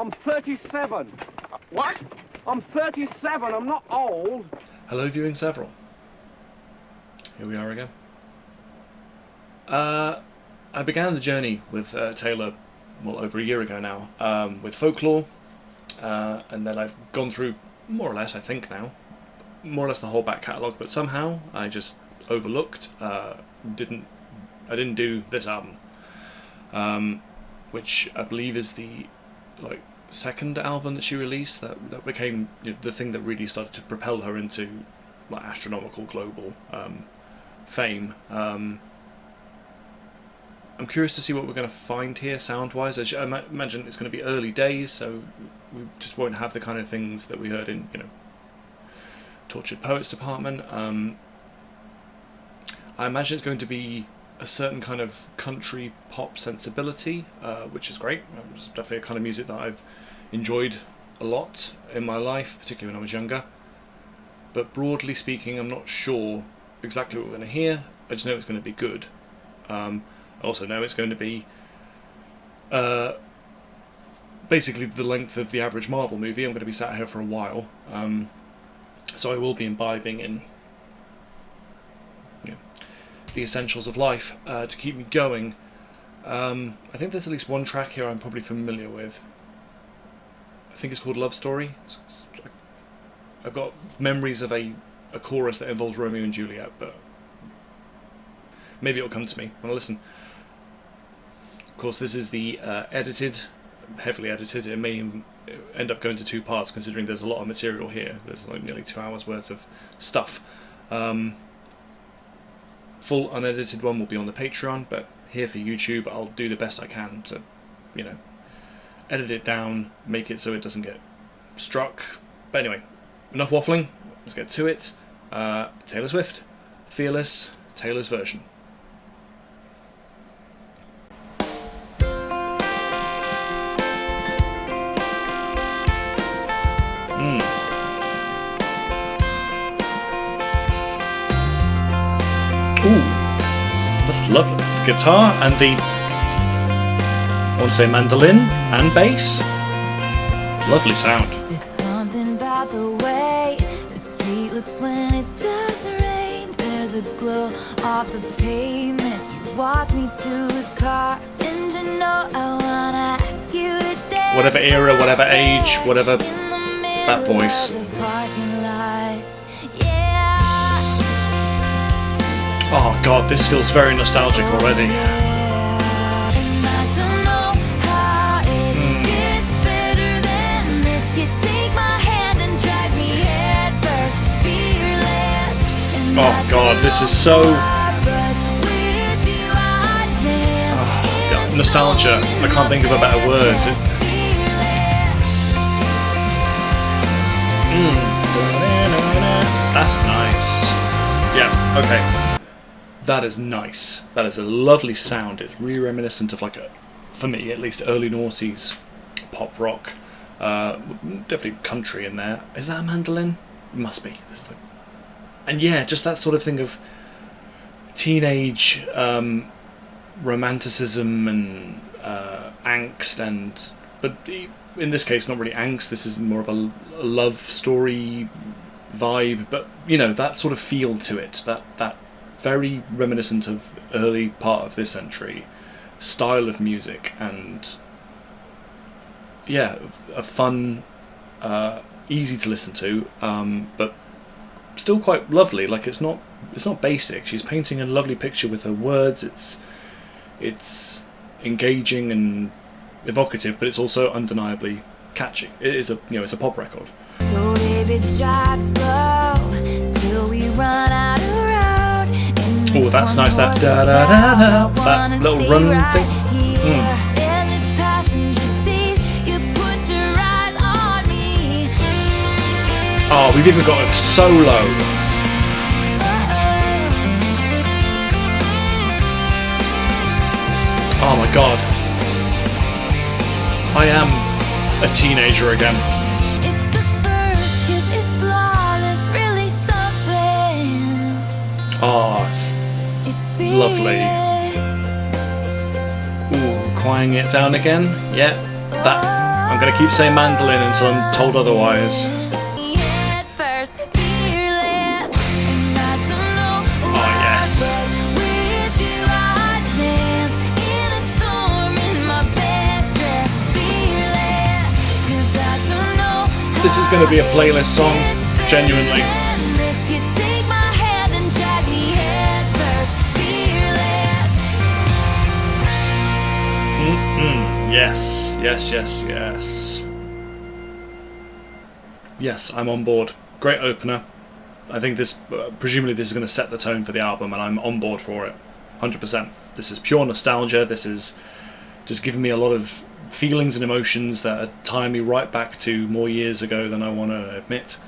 I'm 37. What? I'm 37, I'm not old. Hello, viewing several. Here we are again. I began the journey with Taylor, well, over a year ago now, with Folklore, and then I've gone through, more or less, I think now, more or less the whole back catalogue, but somehow I just overlooked, I didn't do this album, which I believe is the second album that she released that became the thing that really started to propel her into astronomical global fame. I'm curious to see what we're going to find here sound-wise. I imagine it's going to be early days, so we just won't have the kind of things that we heard in Tortured Poets Department. I imagine it's going to be a certain kind of country pop sensibility, which is great. It's definitely a kind of music that I've enjoyed a lot in my life, particularly when I was younger. But broadly speaking, I'm not sure exactly what we're going to hear. I just know it's going to be good. I also know it's going to be basically the length of the average Marvel movie. I'm going to be sat here for a while, so I will be imbibing in the essentials of life to keep me going. I think there's at least one track here I'm probably familiar with. I think it's called Love Story. I've got memories of a chorus that involves Romeo and Juliet, but maybe it'll come to me when I listen. Of course, this is the heavily edited. It may end up going to two parts, considering there's a lot of material here. There's nearly 2 hours worth of stuff. Full unedited one will be on the Patreon, but here for YouTube I'll do the best I can to, edit it down, make it so it doesn't get struck. But anyway, enough waffling, let's get to it. Taylor Swift, Fearless, Taylor's version. Ooh, that's lovely. Guitar and I want to say mandolin and bass. Lovely sound. There's something about the way the street looks when it's just rained. There's a glow off the pavement. You walk me to the car, and I wanna ask you to dance. Whatever era, whatever age, whatever that voice. Oh god, this feels very nostalgic already. Oh god, this is so... yeah, nostalgia. I can't think of a better word. That's nice. Yeah, okay. That is nice. That is a lovely sound. It's really reminiscent of for me at least, early noughties pop rock. Definitely country in there. Is that a mandolin? It must be. And yeah, just that sort of thing of teenage romanticism and angst, but in this case not really angst. This is more of a love story vibe, but that sort of feel to it. That very reminiscent of early part of this century style of music, and yeah, a fun, easy to listen to, but still quite lovely. It's not basic. She's painting a lovely picture with her words. It's engaging and evocative, but it's also undeniably catchy. It is it's a pop record. So baby, drive slow till we run out of road. Oh, that's nice, that da-da-da-da, that little run thing. Oh, we've even got a solo. Oh my god. I am a teenager again. It's the first kiss, it's flawless, really something. Oh, it's lovely. Ooh, quieting it down again. Yeah, that I'm going to keep saying mandolin until I'm told otherwise. Oh, yes. This is going to be a playlist song, genuinely. Yes, yes, yes, yes. Yes, I'm on board. Great opener. I think this, presumably this is going to set the tone for the album, and I'm on board for it. 100%. This is pure nostalgia. This is just giving me a lot of feelings and emotions that are tying me right back to more years ago than I want to admit.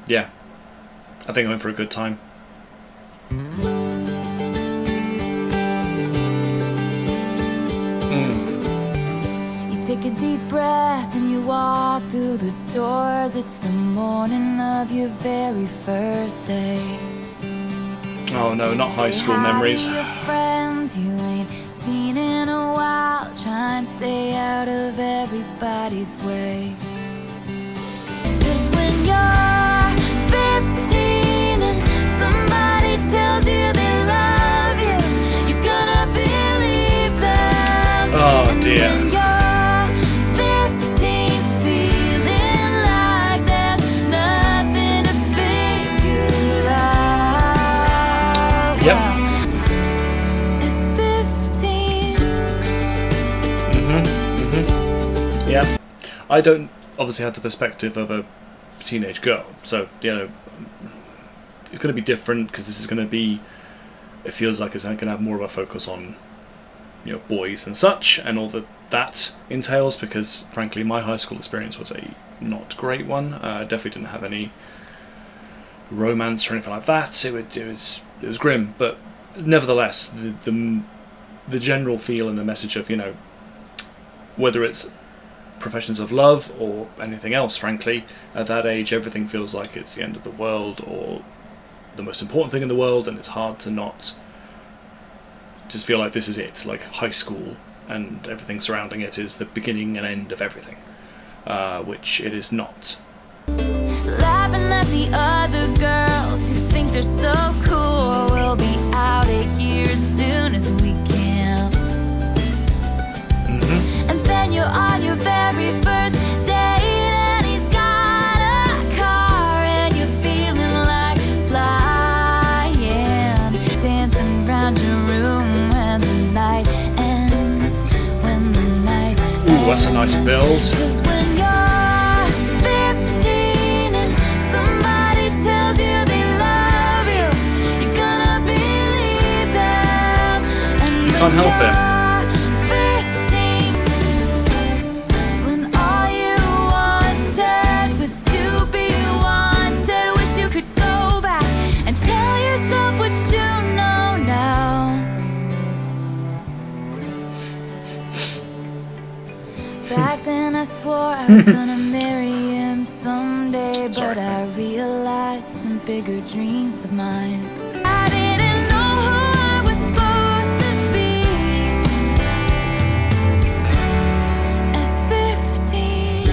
Yeah. I think I'm in for a good time. Take a deep breath and you walk through the doors. It's the morning of your very first day. Oh no, not high school memories. Your friends you ain't seen in a while. Try and stay out of everybody's way. 'Cause when you're 15 and somebody tells you they love you, you're gonna believe them. Oh dear. Yep. Yeah. I don't obviously have the perspective of a teenage girl, so you know it's going to be different because this is going to be. It feels like it's going to have more of a focus on, you know, boys and such, and all that entails. Because frankly, my high school experience was a not great one. I definitely didn't have any romance or anything like that. It was grim, but nevertheless, the general feel and the message of, you know, whether it's professions of love or anything else, frankly, at that age everything feels like it's the end of the world or the most important thing in the world, and it's hard to not just feel like this is it, like high school and everything surrounding it is the beginning and end of everything, which it is not. Laughing at the other girls who think they're so cool. We'll be out of here as soon as we can. And then you're on your very first date and he's got a car and you're feeling like flying, dancing around your room when the night ends. When the night ends. Ooh, that's a nice build. 'Cause when you're 15 and somebody tells you they love you, you're gonna believe them. And You can't help it. Back then I swore I was gonna marry him someday, but I realized some bigger dreams of mine. I didn't know who I was supposed to be at 15.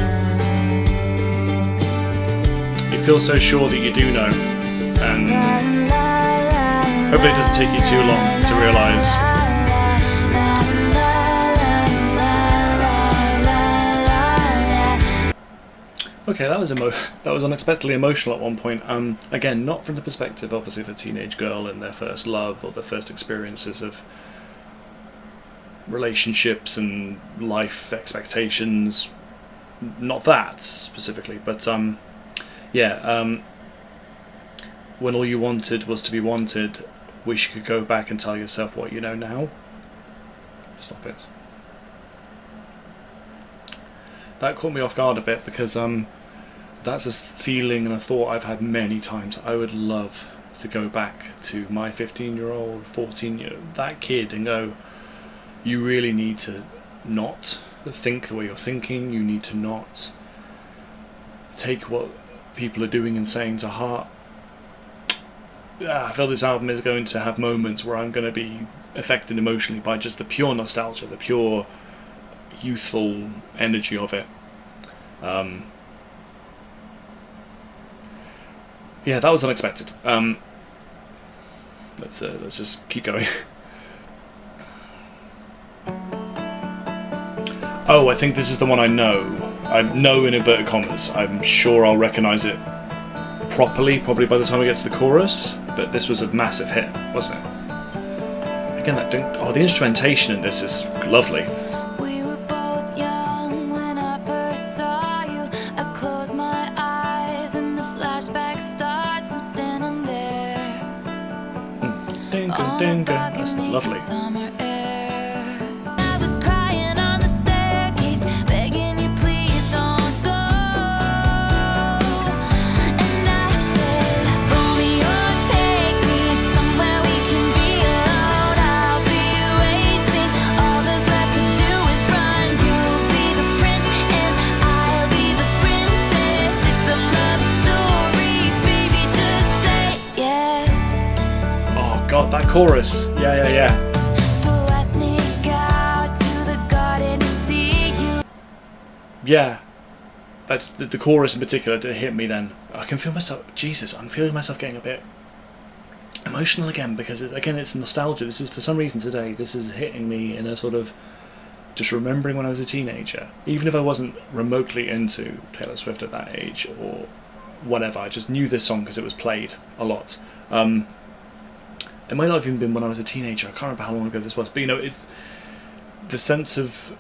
You feel so sure that you do know, and hopefully it doesn't take you too long to realise. Okay, that was unexpectedly emotional at one point. Again, not from the perspective, obviously, of a teenage girl and their first love or their first experiences of relationships and life expectations. Not that specifically, but when all you wanted was to be wanted, wish you could go back and tell yourself what you know now. Stop it. That caught me off guard a bit because that's a feeling and a thought I've had many times. I would love to go back to my 15-year-old, 14-year-old, that kid, and go, you really need to not think the way you're thinking. You need to not take what people are doing and saying to heart. I feel this album is going to have moments where I'm going to be affected emotionally by just the pure nostalgia, the pure, youthful energy of it. Yeah, that was unexpected. Let's just keep going. Oh, I think this is the one I know. I know in inverted commas. I'm sure I'll recognise it properly, probably by the time we get to the chorus. But this was a massive hit, wasn't it? Again, the instrumentation in this is lovely. We were both young when I first saw you. I close my eyes and the flashback starts. I'm standing there. Dinga, dinga. That's lovely. Summer air. I was crying on the staircase, begging you please don't go. And I said, Romeo, take me somewhere we can be alone. I'll be waiting. All there's left to do is run. You'll be the prince and I'll be the princess. It's a love story, baby. Just say yes. Oh god, that chorus. Yeah. So I sneak out to the garden to see you. Yeah. That's the chorus in particular that hit me then. I can feel myself, Jesus, I'm feeling myself getting a bit emotional again because it's nostalgia. This is, for some reason today, this is hitting me in a sort of just remembering when I was a teenager. Even if I wasn't remotely into Taylor Swift at that age or whatever, I just knew this song because it was played a lot. It might not have even been when I was a teenager. I can't remember how long ago this was, but it's the sense of,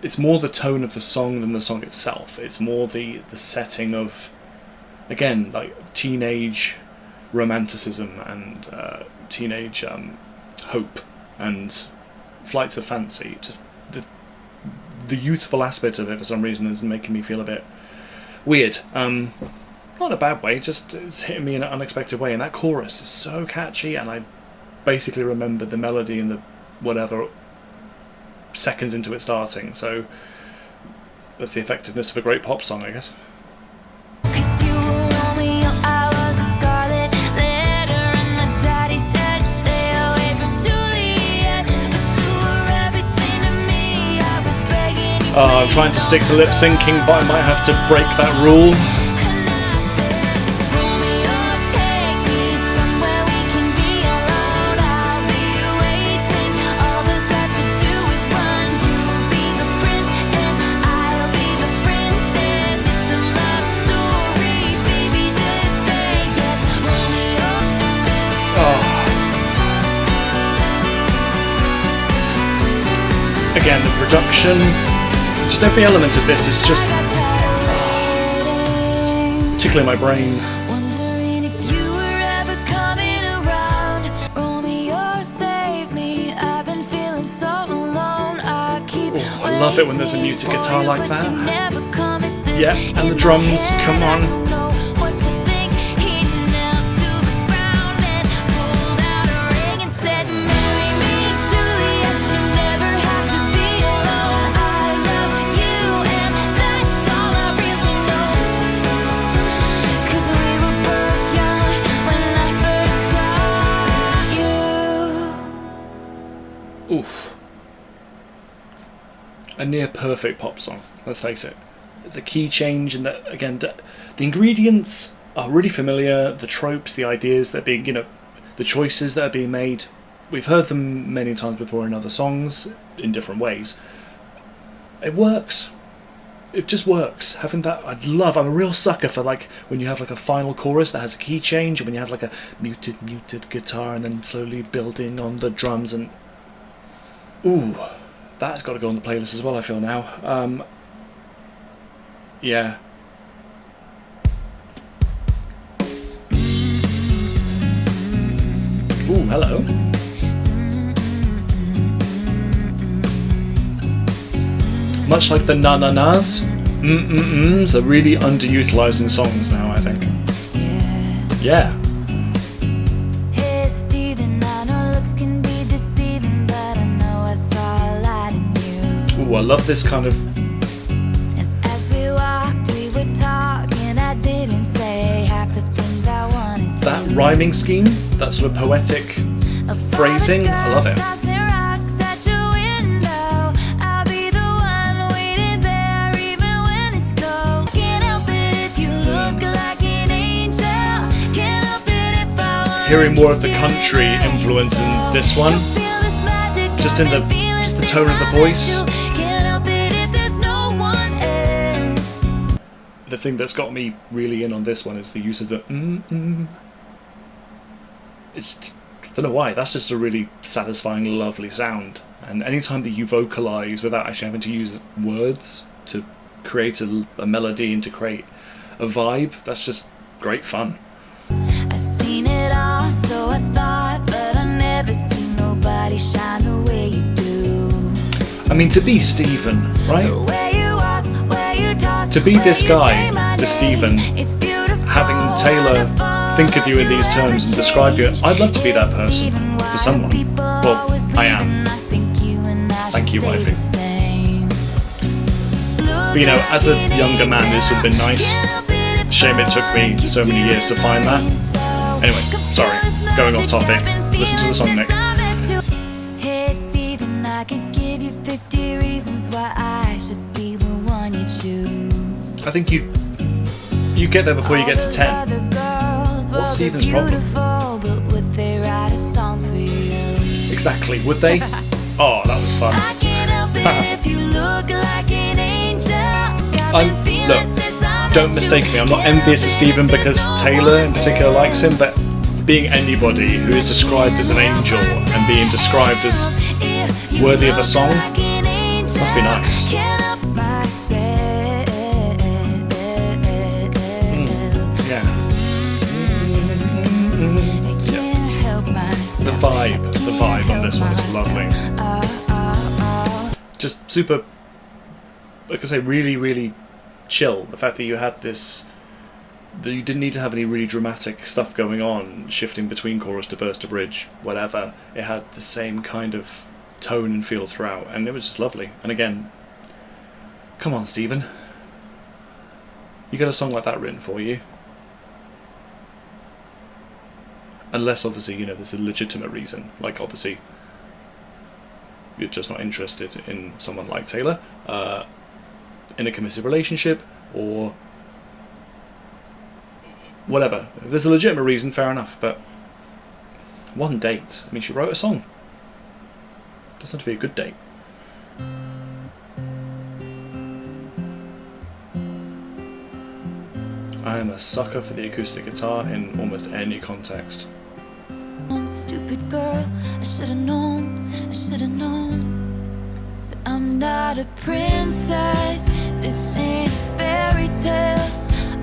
it's more the tone of the song than the song itself. It's more the setting of, again, like teenage romanticism and teenage hope and flights of fancy. Just the youthful aspect of it for some reason is making me feel a bit weird. Not in a bad way, just it's hitting me in an unexpected way. And that chorus is so catchy, and I basically remember the melody and the whatever seconds into it starting. So that's the effectiveness of a great pop song, I guess. Cause you were Romeo, I was a scarlet letter, and my daddy said stay away from Juliet. But you were everything to me. I was begging you. I'm trying to stick to lip syncing, but I might have to break that rule. Again, the production, just every element of this is just tickling my brain. Wondering if you were ever coming around. Romeo, save me. I've been feeling so alone. I keep I love it when there's a muted guitar like that. Yeah, and the drums, come on. Oof. A near perfect pop song, let's face it. The key change and the ingredients are really familiar, the tropes, the ideas that are being, the choices that are being made. We've heard them many times before in other songs in different ways. It works. It just works. Having that, I'm a real sucker for when you have a final chorus that has a key change, and when you have a muted guitar and then slowly building on the drums and ooh, that's got to go on the playlist as well, I feel now. Yeah. Ooh, hello. Much like the na-na-nas, are really underutilised in songs now, I think. Yeah. Ooh, I love this kind of. And as we walked, we were talking. I didn't say half the things I wanted to. That rhyming scheme, that sort of poetic phrasing, I love it. hearing more of the country influence in this one, just in the tone of the voice. The thing that's got me really in on this one is the use of the It's, I don't know why, that's just a really satisfying, lovely sound. And anytime that you vocalise without actually having to use words to create a melody and to create a vibe, that's just great fun. I seen it all, so I thought, but I never seen nobody shine the way you do. I mean, to be Stephen, right? The way you walk, where you talk, to be this guy, the Stephen, having Taylor think of you in these terms and describe you, I'd love to be that person for someone. Well, I am. Thank you, wifey. But you know, as a younger man, this would have been nice. Shame it took me so many years to find that. Anyway, sorry, going off topic. Listen to the song, Nick. Hey Stephen, I can give you 50 reasons why I should be the one you choose. I think you get there before you get to 10. What's Stephen's problem? But would they write a song for you? Exactly, would they? Oh, that was fun. I can't help it if you look like an angel. Look, don't mistake me, I'm not envious of Stephen because Taylor in particular likes him, but being anybody who is described as an angel and being described as worthy of a song must be nice. The vibe on this one is lovely. Just super, like I say, really, really chill. The fact that you had this, that you didn't need to have any really dramatic stuff going on, shifting between chorus to verse to bridge, whatever. It had the same kind of tone and feel throughout, and it was just lovely. And again, come on, Stephen. You get a song like that written for you. Unless, obviously, you know, there's a legitimate reason. Like, obviously, you're just not interested in someone like Taylor, in a committed relationship, or whatever. If there's a legitimate reason, fair enough, but one date. I mean, she wrote a song. It doesn't have to be a good date. I am a sucker for the acoustic guitar in almost any context. One stupid girl, I should've known, but I'm not a princess, this ain't a fairy tale.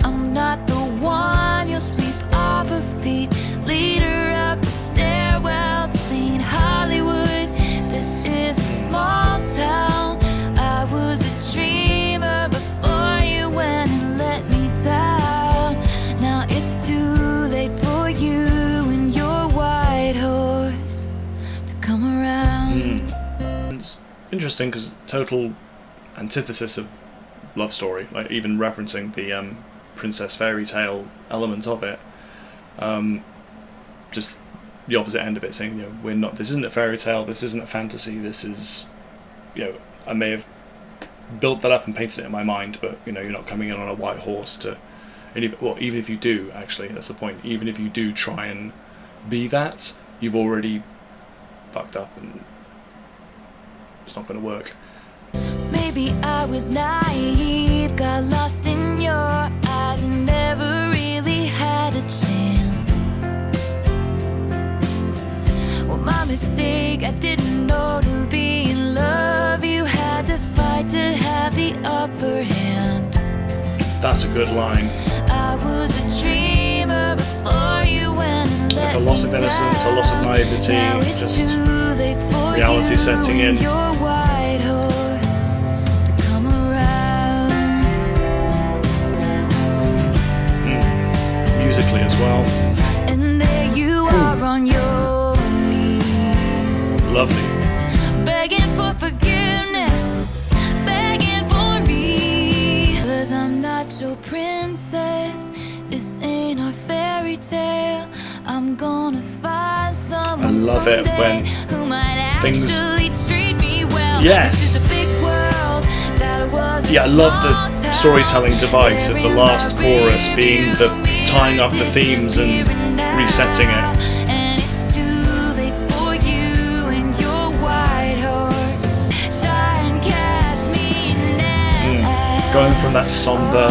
I'm not the one you'll sweep off her feet, lead her up the stairwell. This ain't Hollywood, this is a small town. I was a dreamer before you went and let me down. Now it's too late for you and your white horse to come around. It's interesting because total antithesis of love story, like even referencing the princess fairy tale element of it, just the opposite end of it, saying, you know, this isn't a fairy tale, this isn't a fantasy, this is, you know, I may have built that up and painted it in my mind, but you know, you're not coming in on a white horse to, even if you do, actually, that's the point, even if you do try and be that, you've already fucked up and it's not going to work. Maybe I was naive, got lost in your eyes and never really had a chance. Well, my mistake, I didn't know to be in love you had to fight to have the upper hand. That's a good line. I was a dreamer before you went and like a loss of innocence, a loss of naivety, just reality setting in. Your white horse to come around. Musically as well. And there you are on your knees, lovely, begging for forgiveness, begging for me. 'Cause I'm not your princess, this ain't our fairy tale. I'm gonna find someone I love it when who might things actually treat me well. Yes. This is a big world that was yeah, I love the storytelling device of the last chorus being the tying up the themes and resetting it. And it's too late for you and your white horse. Try and catch me now. Going from that somber,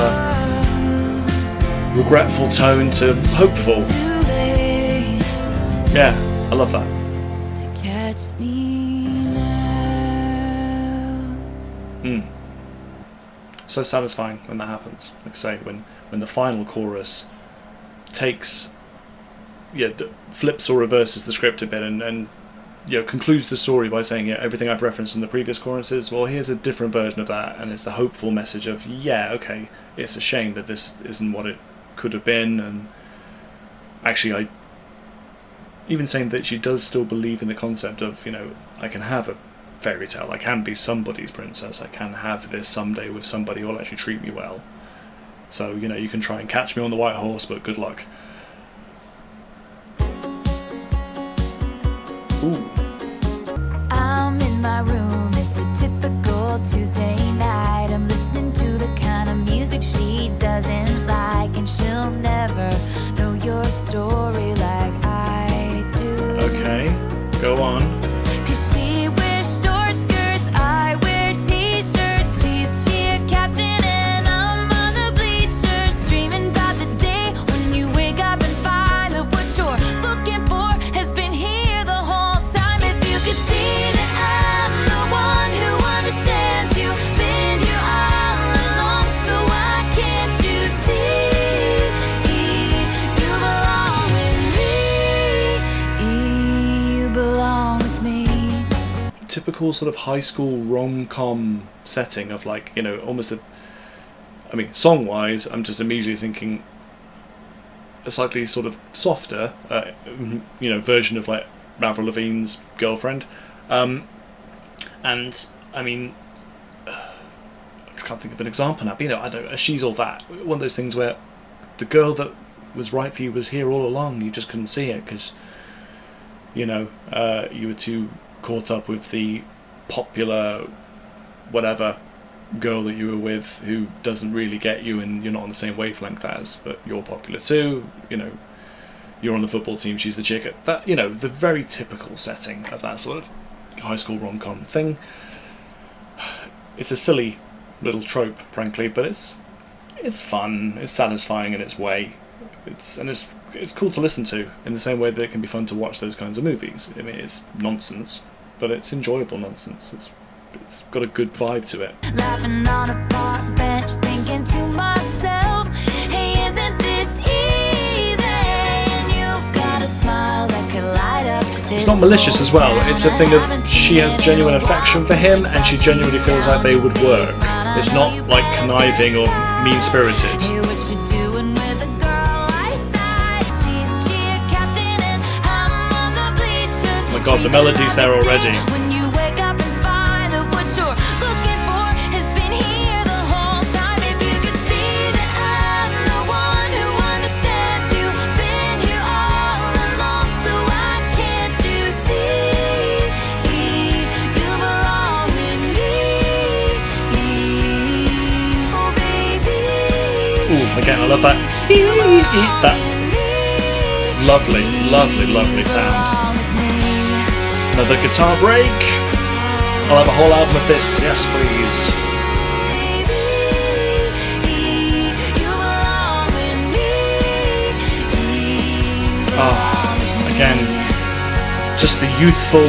regretful tone to hopeful. It's too late Yeah, I love that. to catch me now. So satisfying when that happens. Like I say, when the final chorus takes, flips or reverses the script a bit and concludes the story by saying, everything I've referenced in the previous choruses, well, here's a different version of that, and it's the hopeful message of, okay, it's a shame that this isn't what it could have been, and actually, even saying that she does still believe in the concept of, I can have a fairy tale, I can be somebody's princess, I can have this someday with somebody who will actually treat me well. So, you can try and catch me on the white horse, but good luck. Ooh. I'm in my room, it's a typical Tuesday night. I'm listening to the kind of music she doesn't like, and she'll never know your story like I do. Okay, go on. 'Cause she wears short skirts, I wear t-shirts. She's cheer captain and I'm on the bleachers, dreaming about the day when you wake up and find that what you're looking for has been here the whole time. If you could see that I'm the one who understands you, been here all along, so why can't you see you belong with me? You belong with me. Typical sort of high school rom-com setting of almost song-wise, I'm just immediately thinking a slightly sort of softer, version of like Avril Lavigne's Girlfriend. And I can't think of an example now, but I don't know, She's All That. One of those things where the girl that was right for you was here all along, you just couldn't see it because, you were too caught up with the popular whatever girl that you were with who doesn't really get you, and you're not on the same wavelength as, but you're popular too, you're on the football team, she's the chick at that, the very typical setting of that sort of high school rom-com thing. It's a silly little trope, frankly, but it's fun, it's satisfying in its way. It's cool to listen to in the same way that it can be fun to watch those kinds of movies. It's nonsense, but it's enjoyable nonsense. It's got a good vibe to it. Laughing on a park bench, thinking to myself, hey, isn't this easy? And you've got a smile that can light up. It's not malicious as well. It's a thing of she has genuine affection for him, and she genuinely feels like they would work. It's not like conniving or mean-spirited. Hey, what you doing with a girl like that? She's cheer captain and I'm on the bleachers. Oh my God, the melody's there already. When you wake up and find that what you're looking for has been here the whole time. If you could see that I'm the one who understands you, been here all along, so why can't you see you belong with me? Oh baby. Ooh, again, I love that. That lovely, lovely, lovely sound. Another guitar break. I'll have a whole album of this. Yes, please. Again, just the youthful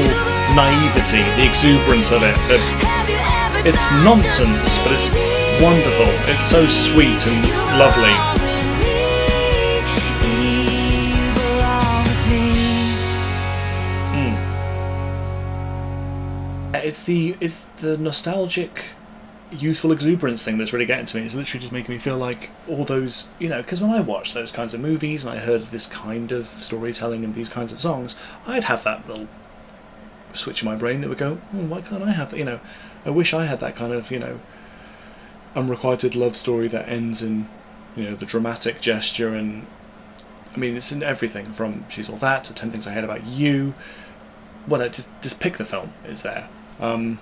naivety, the exuberance of it. It's nonsense, but it's wonderful. It's so sweet and lovely. It's the nostalgic, youthful exuberance thing that's really getting to me. It's literally just making me feel like all those, because when I watched those kinds of movies and I heard of this kind of storytelling and these kinds of songs, I'd have that little switch in my brain that would go, why can't I have that? I wish I had that kind of, unrequited love story that ends in, the dramatic gesture. And it's in everything from She's All That to 10 Things I Hate About You. Well, just pick the film, it's there. I'm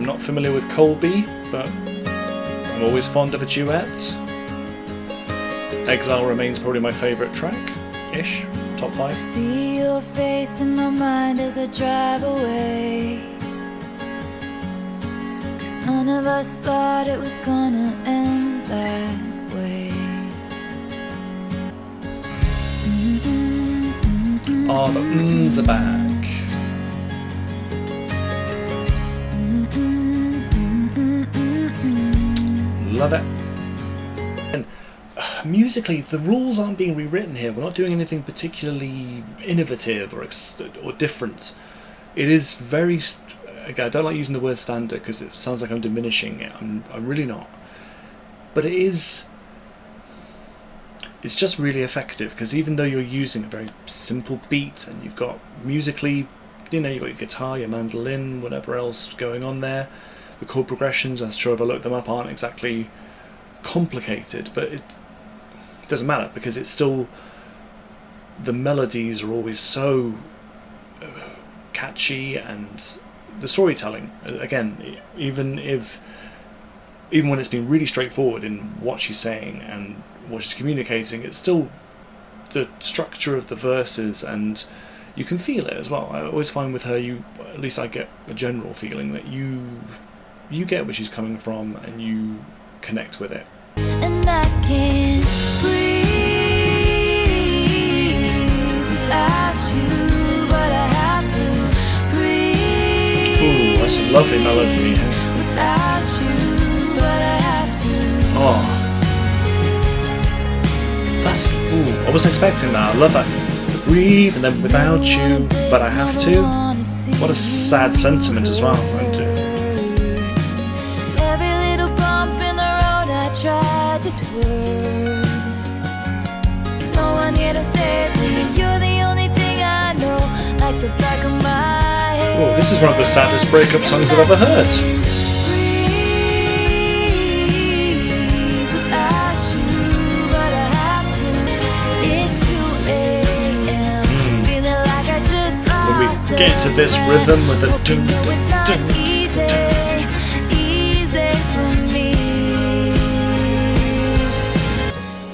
not familiar with Colbie, but I'm always fond of a duet. Exile remains probably my favourite track-ish, top 5. See your face in my mind as I drive away. 'Cause none of us thought it was gonna end that way. Oh, the mms are back. Love it. And musically, the rules aren't being rewritten here. We're not doing anything particularly innovative or different. It is very... Again, I don't like using the word standard because it sounds like I'm diminishing it. I'm really not. But it is... It's just really effective because even though you're using a very simple beat and you've got musically, you know, you've got your guitar, your mandolin, whatever else going on there, the chord progressions, I'm sure if I look them up, aren't exactly complicated, but it doesn't matter because it's still, the melodies are always so catchy, and the storytelling, again, even when it's been really straightforward in what she's saying and what she's communicating, it's still the structure of the verses, and you can feel it as well. I always find with her, at least I get a general feeling that you get where she's coming from and you connect with it. And I can't breathe without you, but I have to breathe. Ooh, that's a lovely melody. Without you, but I have to. Oh. I wasn't expecting that. I love that. Breathe, and then without you, but I have to. What a sad sentiment as well. Every little bump in the road I tried to swerve. No one here to save me. You're the only thing I know, like the back of my head. Oh, this is one of the saddest breakup songs I've ever heard. Get to this rhythm with the dun dun dun. Easy for me.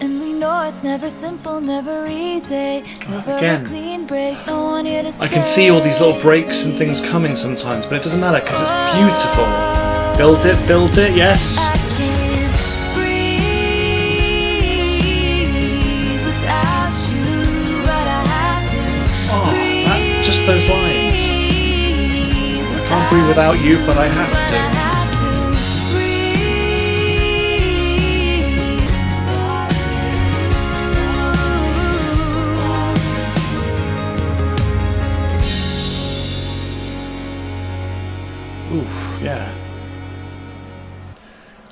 And we know it's never simple, never easy. Never Again, a clean break, no one here to I can see all these little breaks and things coming sometimes, but it doesn't matter because it's beautiful. Build it, yes. Just those lines. I can't breathe without you, but I have to. Oof, yeah.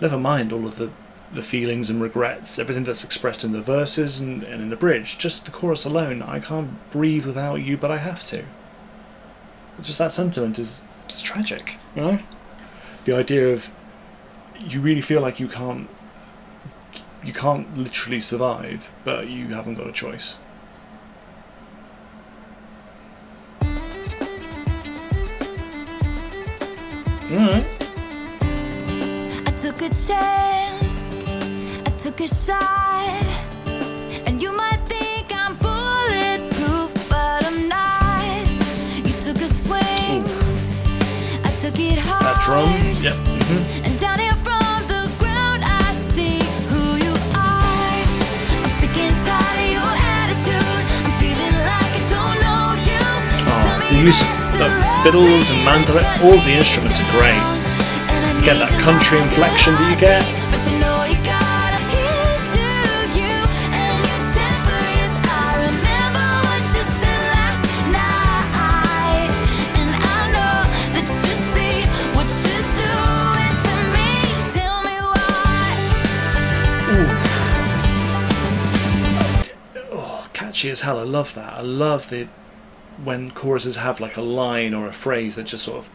Never mind all of the feelings and regrets, everything that's expressed in the verses and in the bridge, just the chorus alone. I can't breathe without you, but I have to. Just that sentiment is just tragic, you know? The idea of you really feel like you can't literally survive, but you haven't got a choice. Alright. I took a chance, I took a shot, and you might think I'm bulletproof, but I'm not. You took a swing, I took it hard. That drum, yep. Mm-hmm. And down here from the ground I see who you are. I'm sick and tired of your attitude. I'm feeling like I don't know you. The use of the fiddles and mandolin, all the instruments are great. Get that country inflection that you get. Oh, catchy as hell. I love that. I love when choruses have like a line or a phrase that just sort of,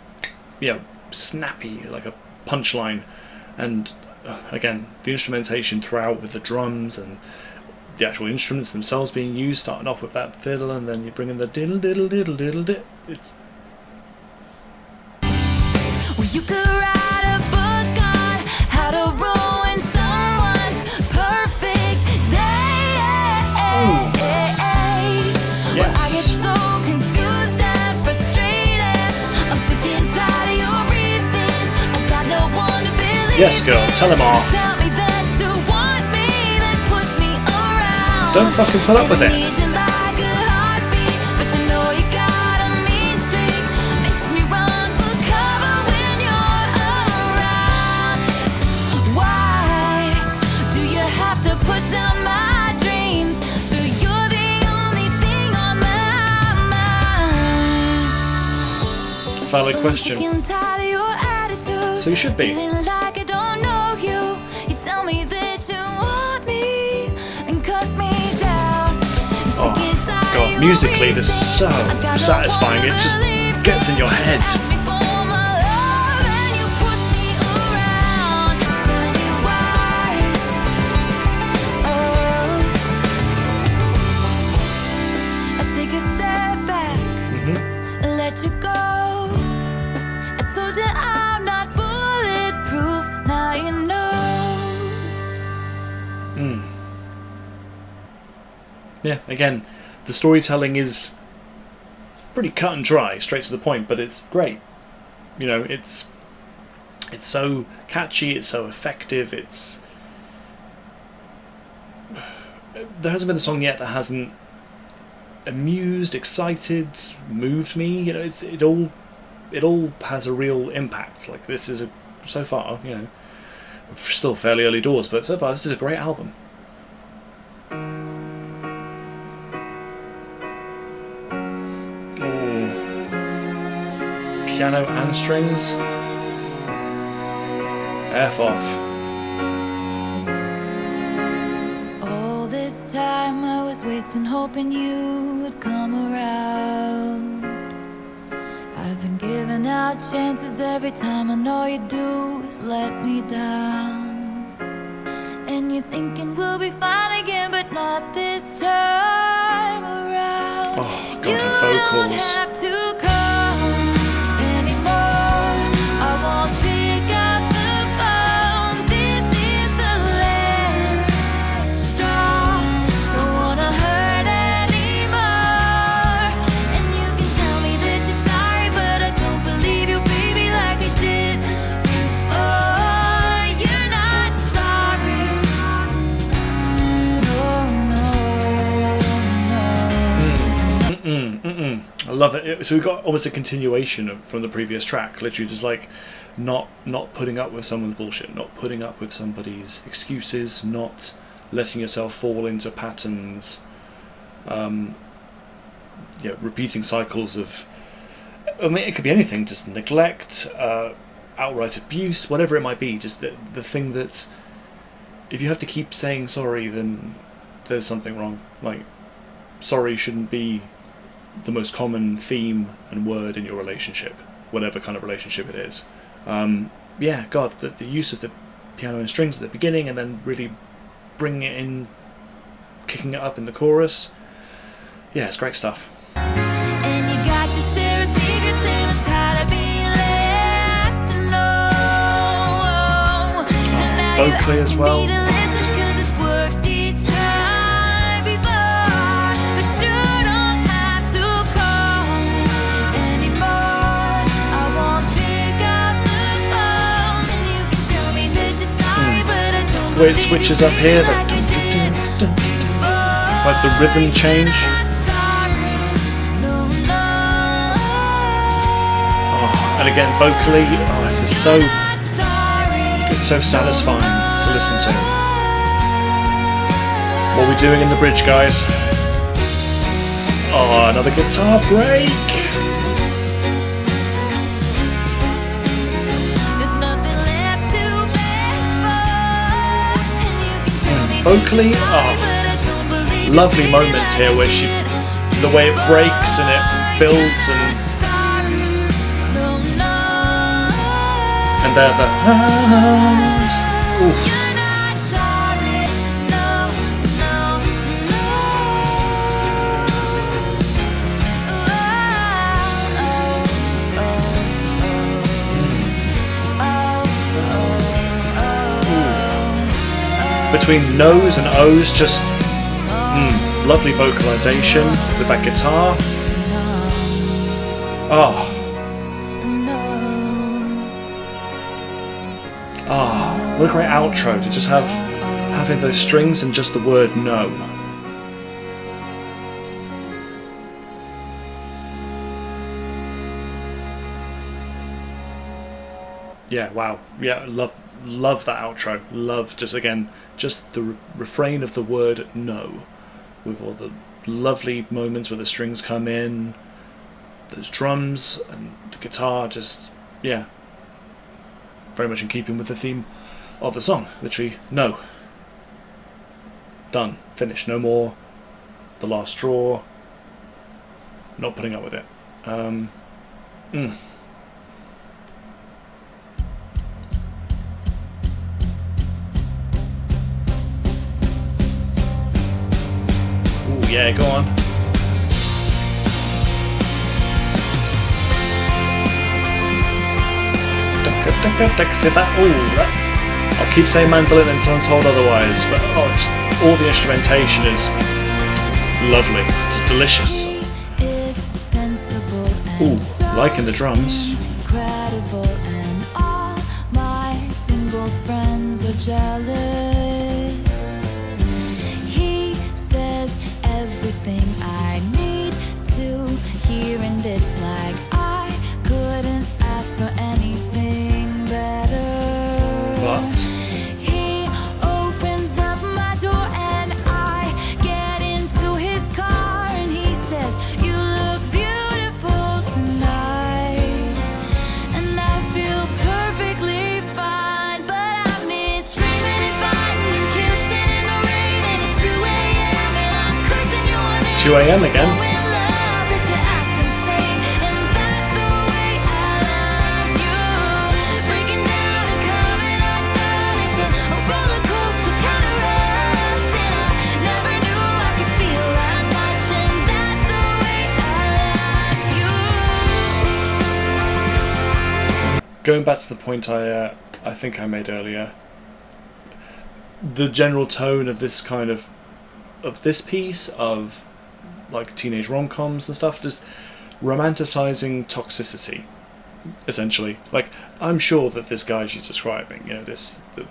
you know, snappy, like a punchline. And again, the instrumentation throughout with the drums and the actual instruments themselves being used, starting off with that fiddle and then you bring in the diddle diddle diddle diddle diddle. It's... Well, you could write a book on how to ruin Yes, girl, tell him off. Tell me that you want me, then push me around. Don't fucking put up with it. Need you like a heartbeat, but you know you got a mean streak. Makes me run for cover when you're around. Why do you have to put down my dreams? So you're the only thing on my mind. Valid question. Sick and tired of your attitude. So you should be. Feeling like I don't know you. You tell me that you want me and cut me down. Oh, God, musically this is so satisfying. It just gets in your head. Let you go. I told you I'm not bulletproof. Now you know. Yeah, again, the storytelling is pretty cut and dry, straight to the point, but it's great. You know, it's so catchy, it's so effective, there hasn't been a song yet that hasn't amused, excited, moved me. You know, it all has a real impact. Like, this is so far, you know, still fairly early doors, but so far this is a great album. Ooh. Piano and strings. F off. All this time I was wasting hoping you would come around. I've been giving out chances every time. I know you do is let me down. And you're thinking we'll be fine again, but not this time around. Oh, God, You her vocals. don't have to come anymore. I won't pick up the phone. This is the last straw. Don't wanna hurt anymore. And you can tell me that you're sorry, but I don't believe you, baby, like I did before. You're not sorry. No. I love it. So we've got almost a continuation from the previous track, literally just like not putting up with someone's bullshit, not putting up with somebody's excuses, not letting yourself fall into patterns, repeating cycles of, I mean, it could be anything, just neglect, outright abuse, whatever it might be, just the thing that if you have to keep saying sorry, then there's something wrong. Like, sorry shouldn't be the most common theme and word in your relationship, whatever kind of relationship it is. God, the use of the piano and strings at the beginning and then really bringing it in, kicking it up in the chorus. Yeah, it's great stuff. And you got your share of secrets and I'm tired of being last to know. And now you're vocally as asking well. me to listen 'cause it's worked each time before. But you don't have to call anymore. I won't pick up the phone. And you can tell me that you're sorry, but I don't Where it believe switches you, up here, baby, like, like I did before. like the rhythm change. You're not sorry. No, no. Oh, and again, vocally, this is so, You're not sorry. it's so satisfying to listen to. What are we doing in the bridge, guys? Oh, another guitar break. There's nothing left to beg for. And you can tell me Vocally, that you're sorry, but I don't believe you, lovely baby, moments like here I where did the way it breaks and it builds and sorry. No, no. they're the oof. You're not sorry. No, no, no. Between no's and o's, just lovely vocalization with that guitar. Oh, What a great outro to just having those strings and just the word no. Yeah, wow. Yeah, love that outro. Love just the refrain of the word no, with all the lovely moments where the strings come in, those drums and the guitar, just very much in keeping with the theme of the song. Literally, no. Done. Finished. No more. The last straw. Not putting up with it. Ooh, yeah, go on. See that? Ooh, I'll keep saying mandolin until I'm told otherwise, but just all the instrumentation is lovely. It's just delicious. Ooh, liking the drums. Incredible, and all my single friends are jealous. He says everything I need to hear, and it's like I couldn't ask for anything better. But He opens up my door and I get into his car, and he says, "You look beautiful tonight," and I feel perfectly fine, but I miss screaming and fighting and kissing in the rain, and it's 2 a.m. and I'm cursing your name. 2 a.m. again. So in love that you act insane, and that's the way I loved you. Breaking down and coming undone, it's a roller coaster kind of rush, and I never knew I could feel that much, and that's the way I loved you. Going back to the point I think I made earlier, the general tone of this kind of this piece of like teenage rom-coms and stuff, just romanticizing toxicity, essentially. Like, I'm sure that this guy she's describing, the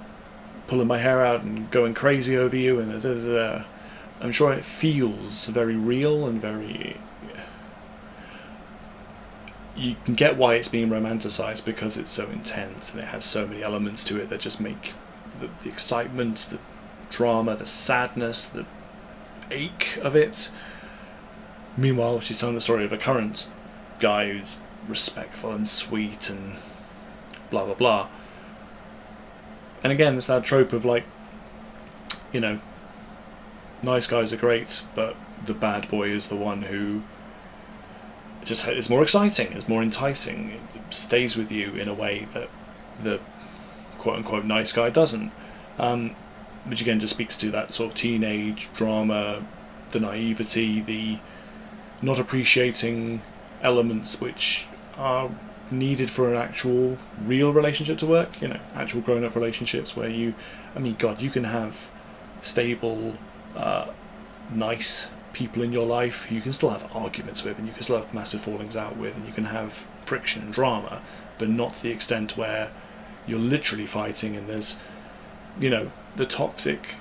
pulling my hair out and going crazy over you and da, da, da, I'm sure it feels very real and very. You can get why it's being romanticized, because it's so intense and it has so many elements to it that just make the excitement, the drama, the sadness, the ache of it. Meanwhile, she's telling the story of a current guy who's respectful and sweet and blah blah blah. And again, it's that trope of like, nice guys are great, but the bad boy is the one who just is more exciting, is more enticing, it stays with you in a way that the quote-unquote nice guy doesn't. Which again just speaks to that sort of teenage drama, the naivety, the not appreciating elements which are needed for an actual real relationship to work, actual grown-up relationships where you can have stable, nice people in your life who you can still have arguments with, and you can still have massive fallings out with, and you can have friction and drama, but not to the extent where you're literally fighting and there's, the toxic,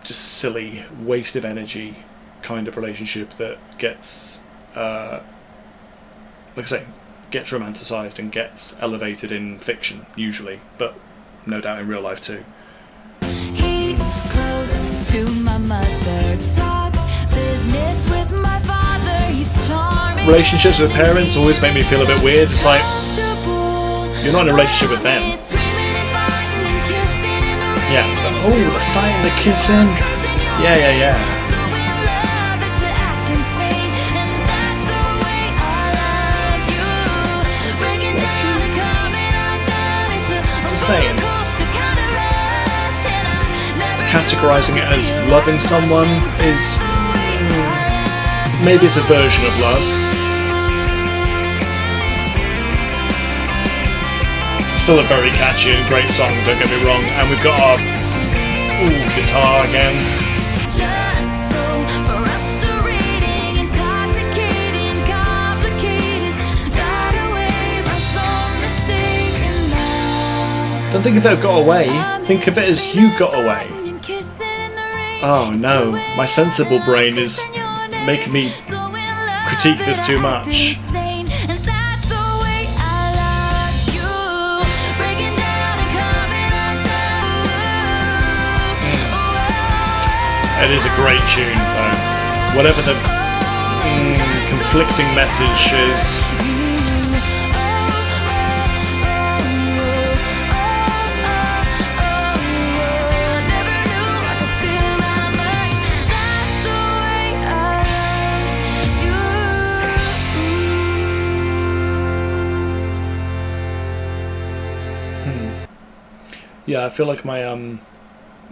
just silly waste of energy kind of relationship that gets, like I say, gets romanticized and gets elevated in fiction usually, but no doubt in real life too. He's close to my mother, talks business with my father, he's charming. Relationships with parents always make me feel a bit weird. It's like, you're not in a relationship with them. Yeah, but, the fighting, the kissing. Yeah. Saying, categorizing it as loving someone is maybe it's a version of love. Still a very catchy and great song, don't get me wrong, and we've got our guitar again. Don't think of it as got away. Think of it as you got away. Oh no, my sensible brain is making me critique this too much. It is a great tune though. Whatever the conflicting message is. Yeah, I feel like my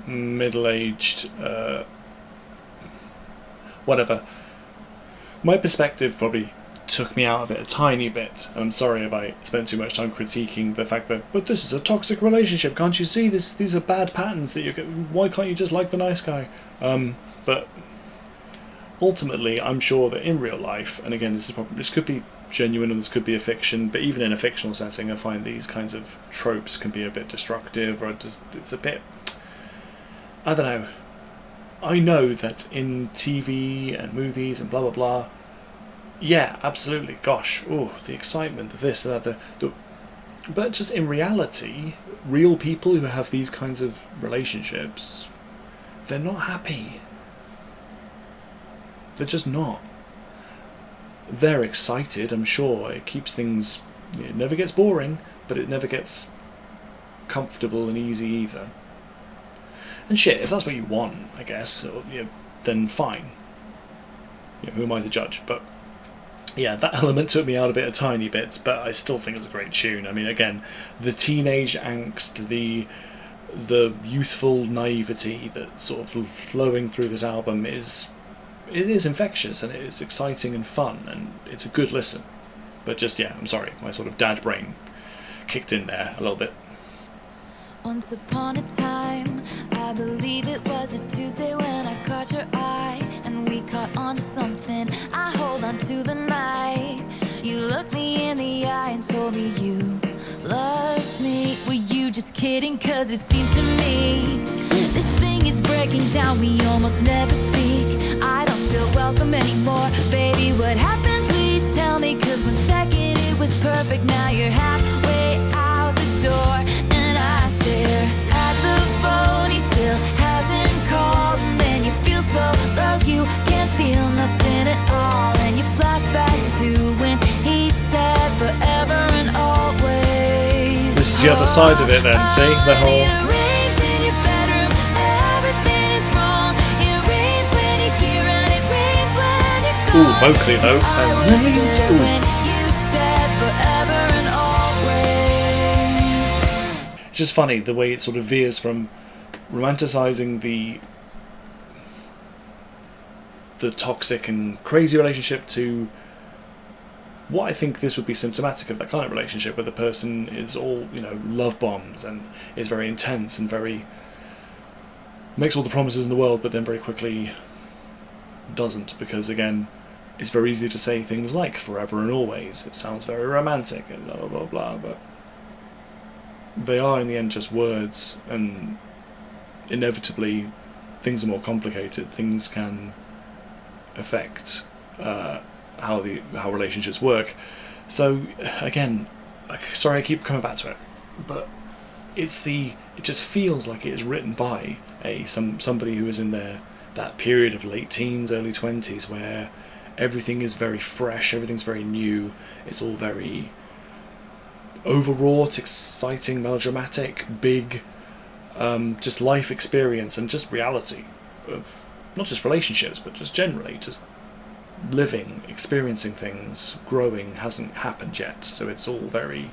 middle-aged whatever. My perspective probably took me out of it a tiny bit. I'm sorry if I spent too much time critiquing the fact that, but this is a toxic relationship. Can't you see this? These are bad patterns that you get. Why can't you just like the nice guy? But ultimately, I'm sure that in real life, and again, this could be genuine or this could be a fiction, but even in a fictional setting, I find these kinds of tropes can be a bit destructive, or it's a bit, I don't know. I know that in TV and movies and blah blah blah, yeah, absolutely, gosh, oh, the excitement, the this, that, but just in reality, real people who have these kinds of relationships, they're not happy. They're just not. They're excited, I'm sure. It keeps things... It never gets boring, but it never gets comfortable and easy either. And shit, if that's what you want, I guess, then fine. Who am I to judge? But yeah, that element took me out a bit, a tiny bit, but I still think it's a great tune. I mean, again, the teenage angst, the youthful naivety that's sort of flowing through this album is infectious, and it is exciting and fun, and it's a good listen. But just, yeah, I'm sorry, my sort of dad brain kicked in there a little bit. Once upon a time, I believe it was a Tuesday when I caught your eye, and we caught on to something. I hold on to the night. You looked me in the eye and told me you loved me. Were you just kidding? 'Cause it seems to me this thing is breaking down. We almost never speak. I don't feel welcome anymore. Baby, what happened? Please tell me. 'Cause 1 second it was perfect. Now you're halfway out the door. And I stare at the phone. He still hasn't called. And then you feel so low. You can't feel nothing at all. And you flash back to when he said forever and always. This is the other side of it then, see? The whole... Ooh, vocally though. It's just funny the way it sort of veers from romanticising the toxic and crazy relationship to what I think this would be symptomatic of that kind of relationship, where the person is all, love bombs and is very intense and very makes all the promises in the world, but then very quickly doesn't, because again, it's very easy to say things like forever and always. It sounds very romantic and blah blah blah blah, but they are in the end just words, and inevitably things are more complicated. Things can affect how relationships work. So again, sorry I keep coming back to it, but it just feels like it is written by somebody who is in that period of late teens, early 20s, where everything is very fresh, everything's very new, it's all very overwrought, exciting, melodramatic, big, just life experience and just reality of not just relationships, but just generally, just living, experiencing things, growing hasn't happened yet, so it's all very...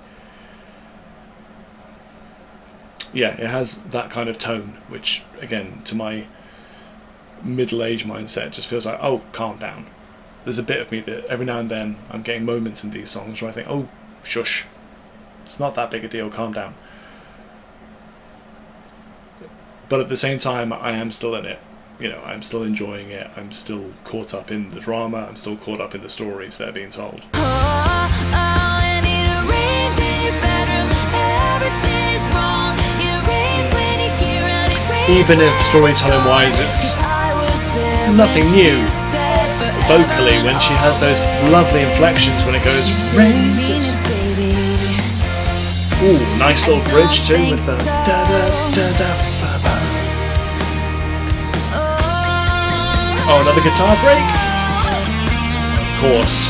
Yeah, it has that kind of tone, which, again, to my middle-aged mindset, just feels like, oh, calm down. There's a bit of me that every now and then I'm getting moments in these songs where I think, oh, shush, it's not that big a deal, calm down. But at the same time, I am still in it. I'm still enjoying it. I'm still caught up in the drama. I'm still caught up in the stories that are being told. And it rains in your bedroom. Everything is wrong. even if storytelling-wise it's nothing new, vocally when she has those lovely inflections when it goes rains. Ooh, nice little bridge too with the da da da da ba ba. Oh, another guitar break? Of course.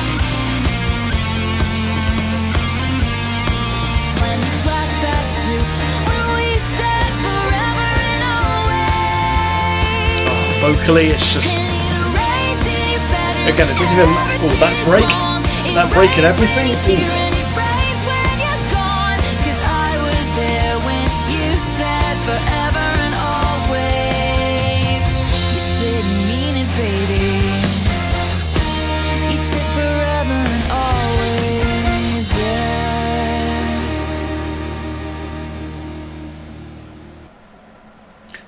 Vocally, it's just, again, it doesn't even, oh, that break and everything, ooh.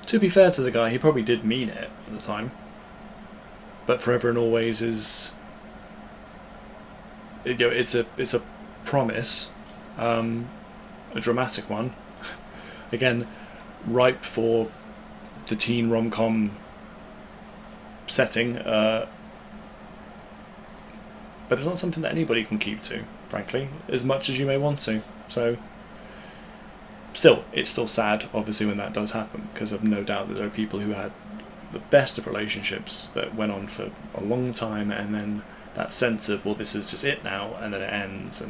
To be fair to the guy, he probably did mean it at the time. But forever and always is, you know, it's a promise, a dramatic one. Again, ripe for the teen rom-com setting, but it's not something that anybody can keep to, frankly, as much as you may want to. So. Still, it's still sad, obviously, when that does happen, because I've no doubt that there are people who had the best of relationships that went on for a long time, and then that sense of, well, this is just it now, and then it ends,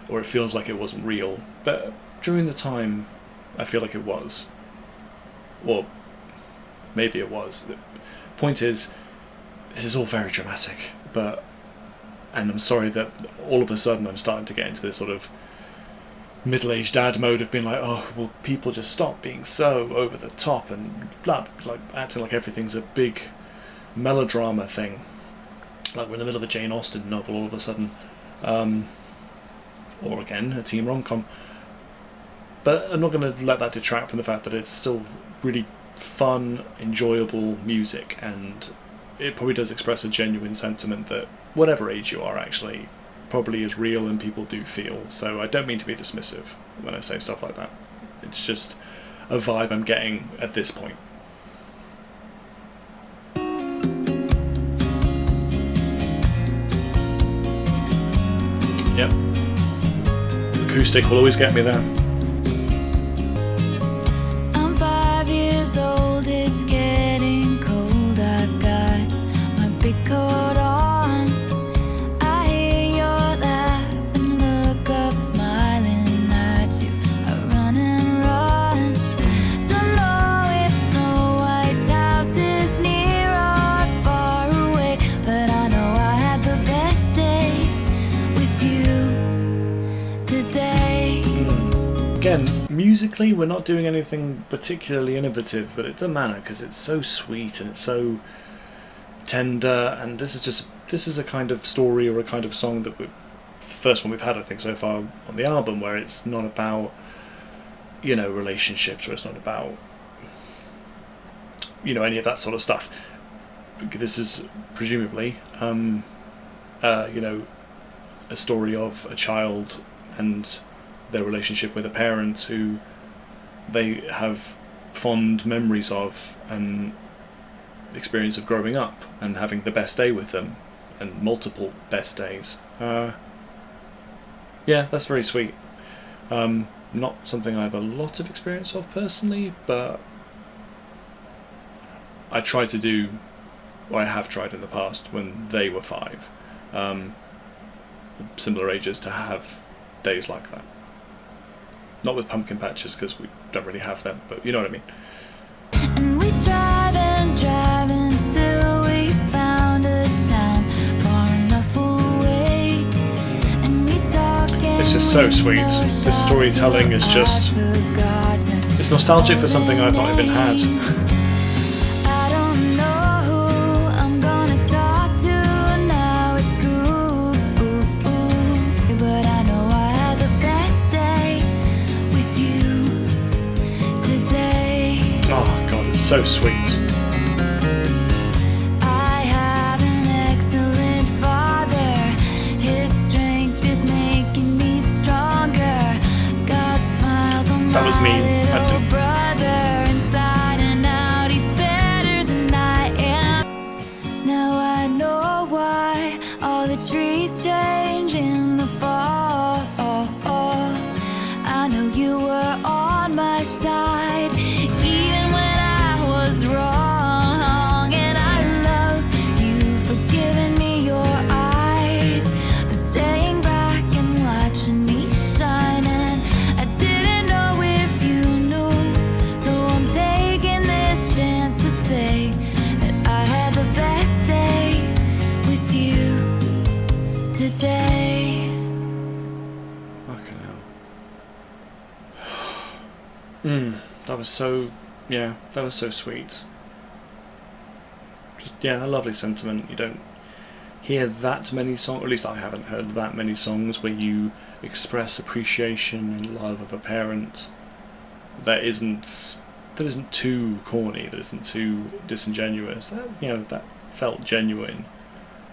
or it feels like it wasn't real. But during the time, I feel like it was. Or maybe it was. The point is, this is all very dramatic, and I'm sorry that all of a sudden I'm starting to get into this sort of middle-aged dad mode of being like, oh, well, people just stop being so over the top and blah, like acting like everything's a big melodrama thing, like we're in the middle of a Jane Austen novel all of a sudden, or again a teen rom-com. But I'm not going to let that detract from the fact that it's still really fun, enjoyable music, and it probably does express a genuine sentiment that whatever age you are actually probably is real and people do feel. So I don't mean to be dismissive when I say stuff like that. It's just a vibe I'm getting at this point. Yep. Acoustic will always get me there. I'm 5 years old, it's getting cold. I've got my big coat on. Again, musically we're not doing anything particularly innovative, but it doesn't matter because it's so sweet and it's so tender, and this is a kind of story or a kind of song that the first one we've had I think so far on the album where it's not about, you know, relationships, or it's not about, you know, any of that sort of stuff. This is presumably you know, a story of a child and their relationship with a parent who they have fond memories of, and experience of growing up and having the best day with them and multiple best days. Yeah, that's very sweet. Not something I have a lot of experience of personally, but I try to do, or I have tried in the past when they were 5, similar ages, to have days like that. Not with pumpkin patches because we don't really have them, but you know what I mean. And we drive until we found a town far enough away. And we talk. This is so sweet. This storytelling is just, it's nostalgic for something I've not even had. So sweet. I have an excellent father. His strength is making me stronger. God smiles on that was me. my little brother inside. That was so, yeah, that was so sweet. Just, yeah, a lovely sentiment. You don't hear that many songs, or at least I haven't heard that many songs where you express appreciation and love of a parent that isn't too corny, that isn't too disingenuous. That felt genuine.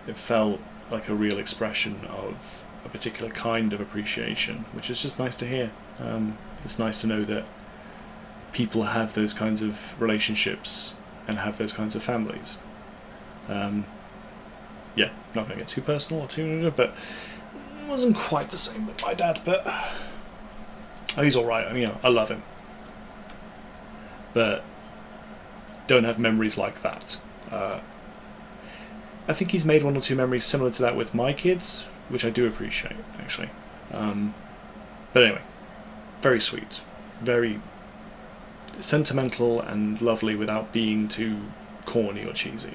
It felt like a real expression of a particular kind of appreciation, which is just nice to hear. It's nice to know that people have those kinds of relationships and have those kinds of families. Yeah, not going to get too personal or too, but it wasn't quite the same with my dad, but he's alright. I love him, but don't have memories like that. I think he's made one or two memories similar to that with my kids, which I do appreciate, actually. But anyway, very sweet, very sentimental and lovely without being too corny or cheesy.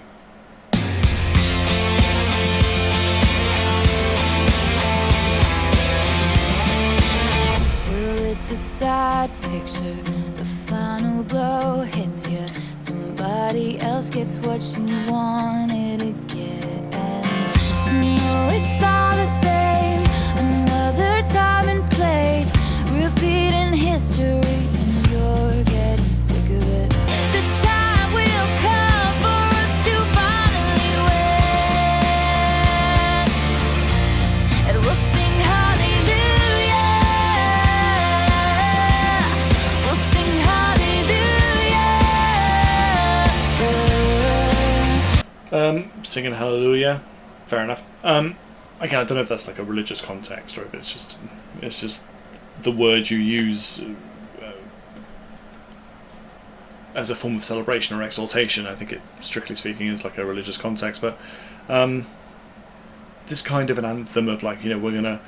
It's a sad picture, the final blow hits you. Somebody else gets what you wanted to get. No, it's all the same, another time and place, repeating history, and you're getting sick of it. The time will come for us to finally win, and we'll sing hallelujah, we'll sing hallelujah. Singing hallelujah, fair enough. Again, I don't know if that's like a religious context or if it's just the word you use as a form of celebration or exaltation. I think it, strictly speaking, is like a religious context, but this kind of an anthem of like, we're gonna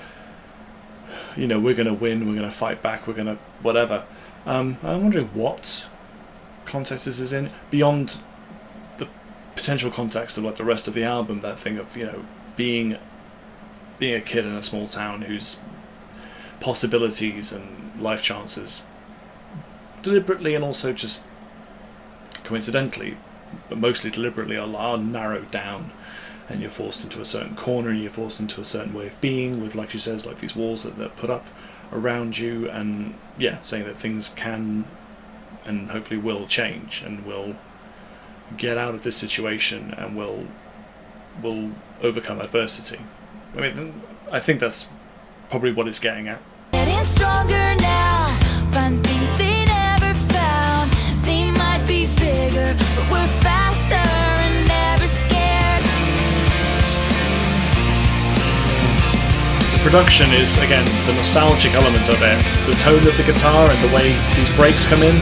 win, we're gonna fight back, we're gonna whatever. I'm wondering what context this is in beyond the potential context of like the rest of the album. That thing of being a kid in a small town whose possibilities and life chances deliberately and also just coincidentally, but mostly deliberately, are narrowed down, and you're forced into a certain corner and you're forced into a certain way of being with, like she says, like these walls that put up around you, and saying that things can and hopefully will change, and will get out of this situation, and will overcome adversity. I think that's probably what it's getting at. Getting stronger now, find things they never found. They might be bigger, but we're faster and never scared. The production is, again, the nostalgic element of it, the tone of the guitar and the way these breaks come in.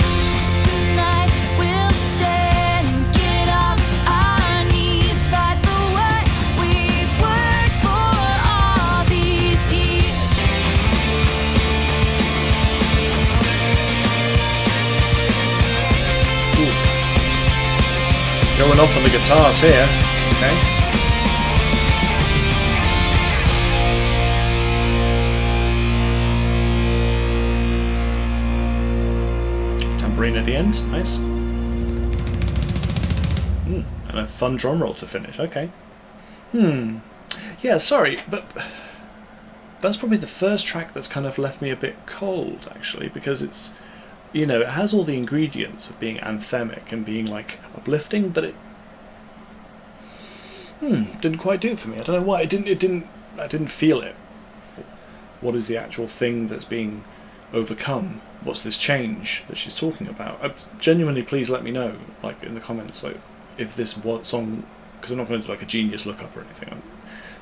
Tonight we'll stand and get off our knees, fight the way we've worked for all these years. Ooh. Going off on the guitars here. Okay. Tambourine at the end, nice. And a fun drum roll to finish, okay. Yeah, sorry, but that's probably the first track that's kind of left me a bit cold, actually, because it's, it has all the ingredients of being anthemic and being like uplifting, but it didn't quite do it for me. I don't know why. I didn't feel it. What is the actual thing that's being overcome? What's this change that she's talking about? Genuinely, please let me know, like in the comments, like if this song, because I'm not going to do like a genius lookup or anything. I'm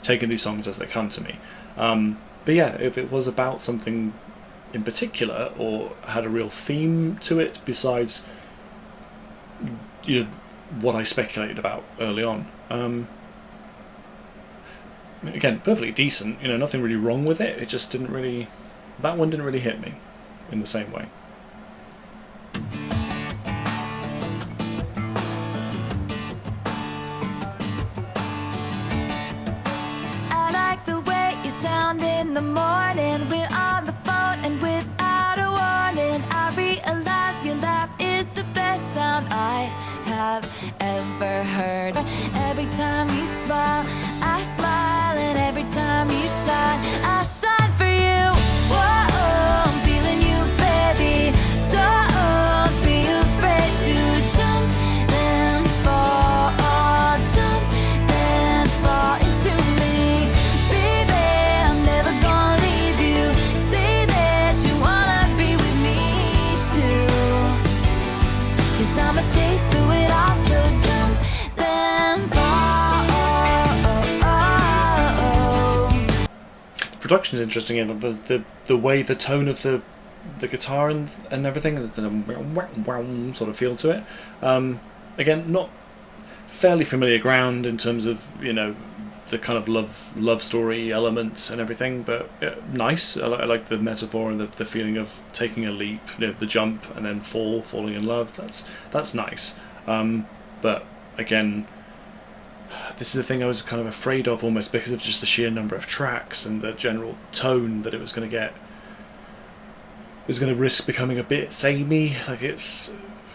taking these songs as they come to me. But yeah, if it was about something in particular or had a real theme to it besides what I speculated about early on. Again, perfectly decent, nothing really wrong with it. It just that one didn't really hit me in the same way. I like the way you sound in the morning. We're on the phone and without a warning, I realize shine for you. Whoa, I'm feeling you, baby. Don't be afraid to jump, then fall, jump, then fall into me. Baby, I'm never gonna leave you. Say that you wanna be with me too. 'Cause I'ma stay through it all, so jump, then fall. Production's interesting, and the way the tone of the guitar and everything, the sort of feel to it. Again, not fairly familiar ground in terms of, you know, the kind of love story elements and everything, but nice. I like the metaphor and the feeling of taking a leap, you know, the jump and then falling in love. That's nice. But again, this is the thing I was kind of afraid of, almost because of just the sheer number of tracks and the general tone that it was going to get. It was going to risk becoming a bit samey, like it's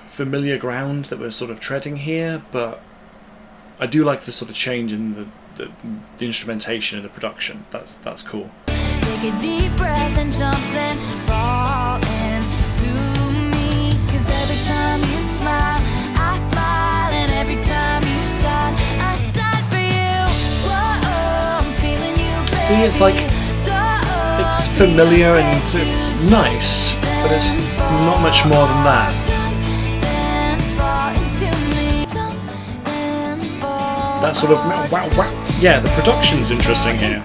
familiar ground that we're sort of treading here, but I do like the sort of change in the instrumentation and the production. That's cool. Take a deep breath and jump, then fall into me. 'Cause every time you smile, I smile, and every time you shine, I shine for you. Whoa, I'm feeling you, baby. See, it's like, it's familiar and it's nice, but it's not much more than that. That sort of wow. Yeah, the production's interesting here,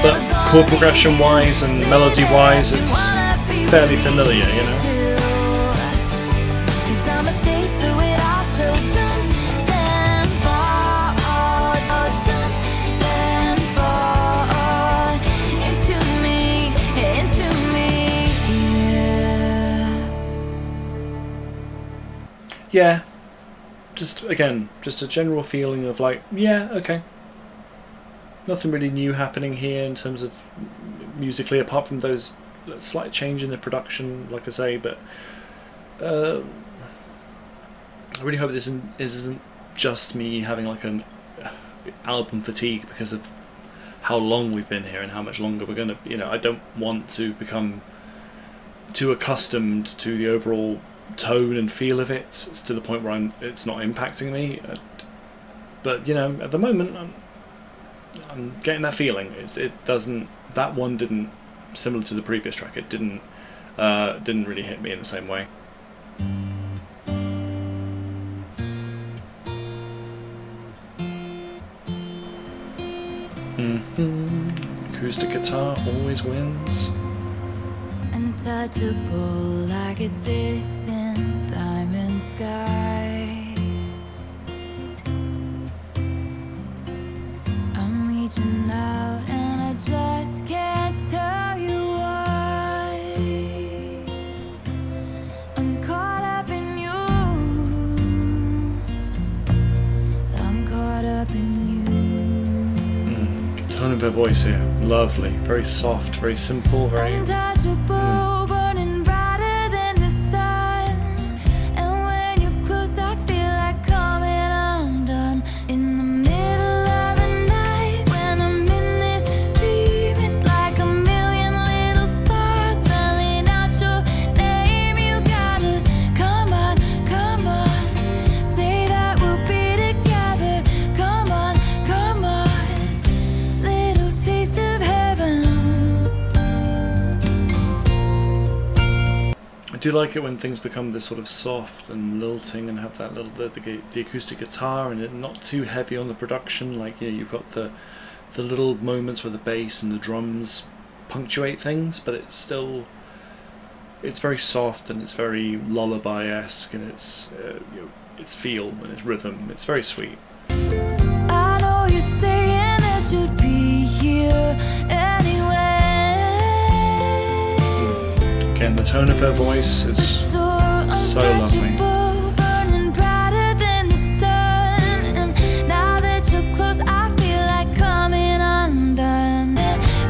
but chord progression wise and melody wise, it's fairly familiar, you know. Yeah, just a general feeling of like, yeah, okay. Nothing really new happening here in terms of musically, apart from those slight change in the production, like I say, but I really hope this isn't just me having like an album fatigue because of how long we've been here and how much longer we're gonna, you know, I don't want to become too accustomed to the overall tone and feel of it. It's to the point where it's not impacting me, but you know, at the moment I'm getting that feeling. That one didn't, similar to the previous track, it didn't really hit me in the same way. Acoustic guitar always wins. Untouchable like a distant diamond sky. I'm reaching out and I just can't tell you why. I'm caught up in you. I'm caught up in you. Tone of her voice here, lovely, very soft, very simple, very untouchable, burning brighter than the sun. And when you're close, I feel like coming undone. In the middle of the night, when I'm in this dream, it's like a million little stars spelling out your name. You gotta come on, say that we'll be together. Come on, little taste of heaven. I do like it when things become this sort of soft and lilting and have that little the acoustic guitar and it not too heavy on the production. Like, you know, you've got the little moments where the bass and the drums punctuate things, but it's very soft and it's very lullaby-esque, and it's you know, its feel and its rhythm. It's very sweet. I know you're saying that you'd be here anyway. Again, the tone of her voice is so lovely. Burning brighter than the sun. And now that you're close, I feel like coming undone.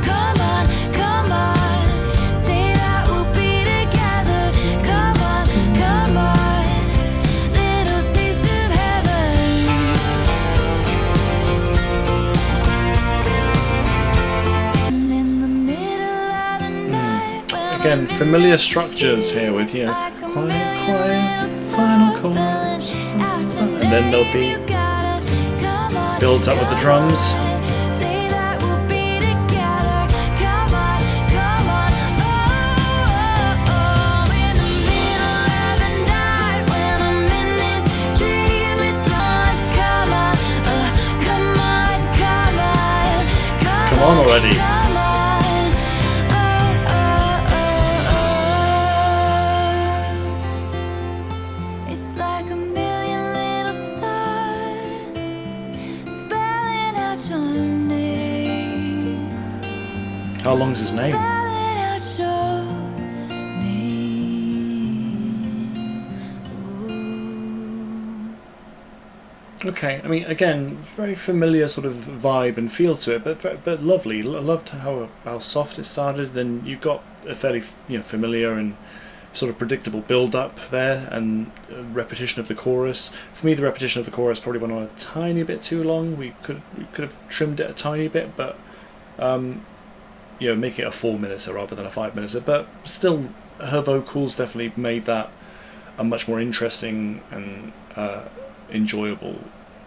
Come on, say that we'll be together. Come on, little taste of heaven. again, familiar structures here with, you know, quiet, quiet, final chorus, and then there'll be builds up with the drums. Come on already. How long's his name? Okay, I mean, again, very familiar sort of vibe and feel to it, but lovely. I loved how soft it started. Then you got a fairly familiar and sort of predictable build-up there, and repetition of the chorus. For me, the repetition of the chorus probably went on a tiny bit too long. We could have trimmed it a tiny bit, but make it a 4-minute rather than a 5-minute. But still, her vocals definitely made that a much more interesting and enjoyable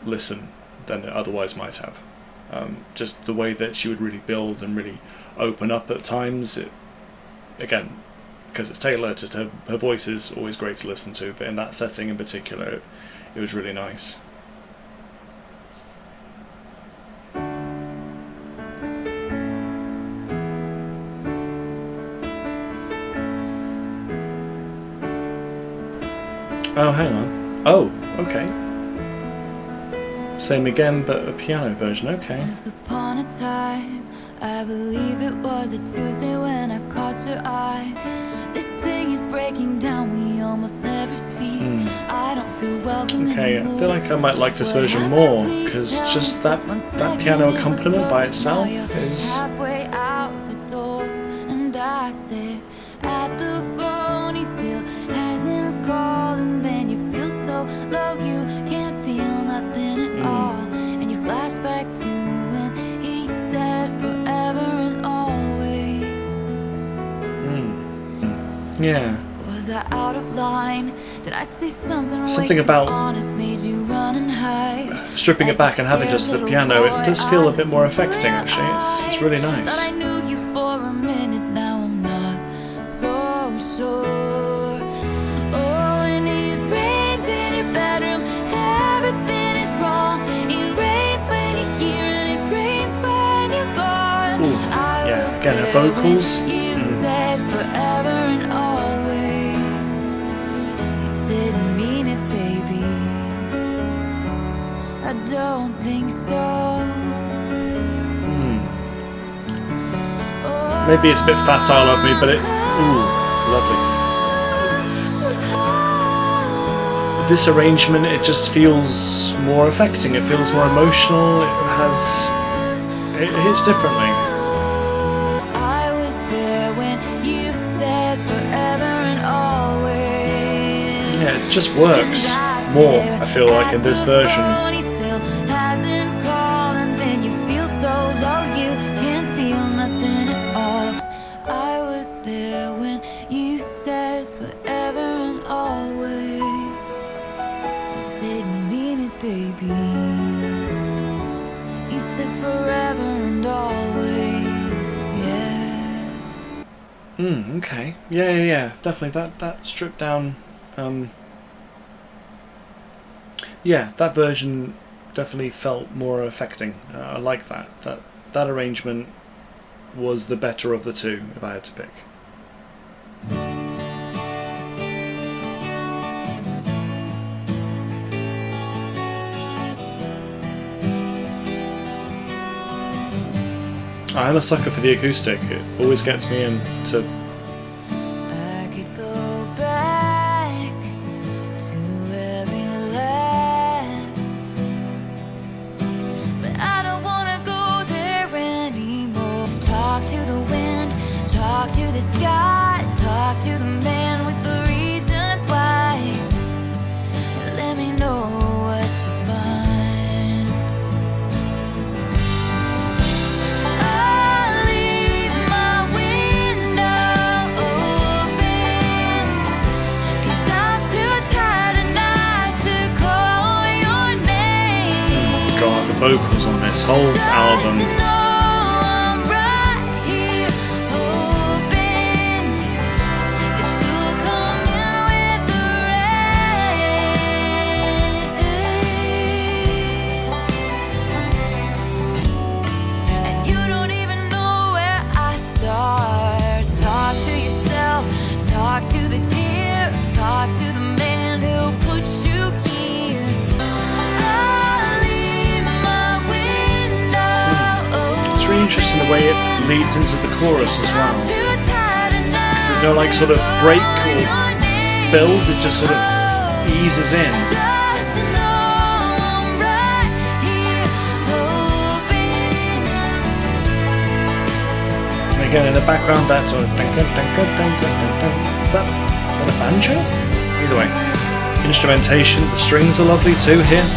listen than it otherwise might have. Just the way that she would really build and really open up at times. Again, because it's Taylor, just her voice is always great to listen to, but in that setting in particular, it was really nice. Oh, hang on. Oh, okay. Same again, but a piano version, okay. Once upon a time, I believe it was a Tuesday when I caught your eye. This thing is breaking down, we almost never speak. I don't feel welcome okay, anymore. I feel like I might like this version more, because just that piano accompaniment by itself is... Halfway out the door, and I stare at the phone, he still hasn't called. And then you feel so low, you can't feel nothing at all. And you flash back to when he said forever and always. Yeah. Was I out of line? Did I say something Something way about too honest, made you run and hide? stripping it back and having just the piano, it does feel a bit more affecting actually. It's really Thought nice. I knew you for a minute, now I'm not so sure. Oh, and it rains in your bedroom, everything is wrong. It rains when you're here and it rains when you're gone. Yeah, again, her vocals. You said forever and always. You didn't mean it, baby. I don't think so. Maybe it's a bit facile of me, but it... Ooh, lovely. This arrangement, it just feels more affecting. It feels more emotional. It hits differently. I was there when you said forever and always. Yeah, it just works more, I feel like, in this version. He still hasn't called, and then you feel so low, you can't feel nothing at all. I was there when you said forever and always. You didn't mean it, baby. You said forever and always, yeah. Okay. Yeah. Definitely. That stripped down... yeah, that version definitely felt more affecting. I like that. That arrangement was the better of the two, if I had to pick. I'm a sucker for the acoustic. It always gets me into... I could go back to where we left, but I don't wanna go there anymore. Talk to the wind, talk to the sky, talk to the man with the reasons why. Let me know what you find. I'll leave my window vocals on this whole album. Talk to the tears, talk to the man who put you here. I'll leave my window. It's really interesting the way it leads into the chorus as well. Because there's no like sort of break or build, it just sort of eases in. Again, in the background, that sort of is that a banjo? Either way, instrumentation, the strings are lovely too here.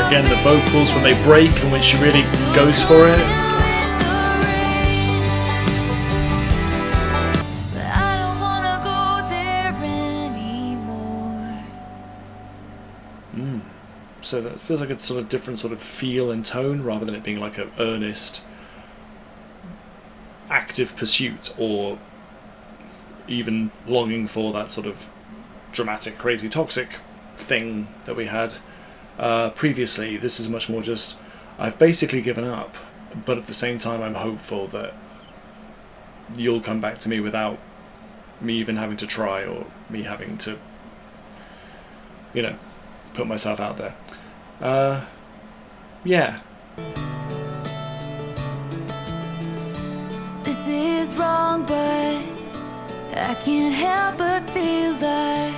Again, the vocals when they break and when she really goes for it. So that feels like it's sort of different sort of feel and tone rather than it being like an earnest, active pursuit or even longing for that sort of dramatic, crazy, toxic thing that we had. Previously. This is much more just, I've basically given up, but at the same time I'm hopeful that you'll come back to me without me even having to try or me having to, you know, put myself out there. Yeah. This is wrong, but I can't help but feel like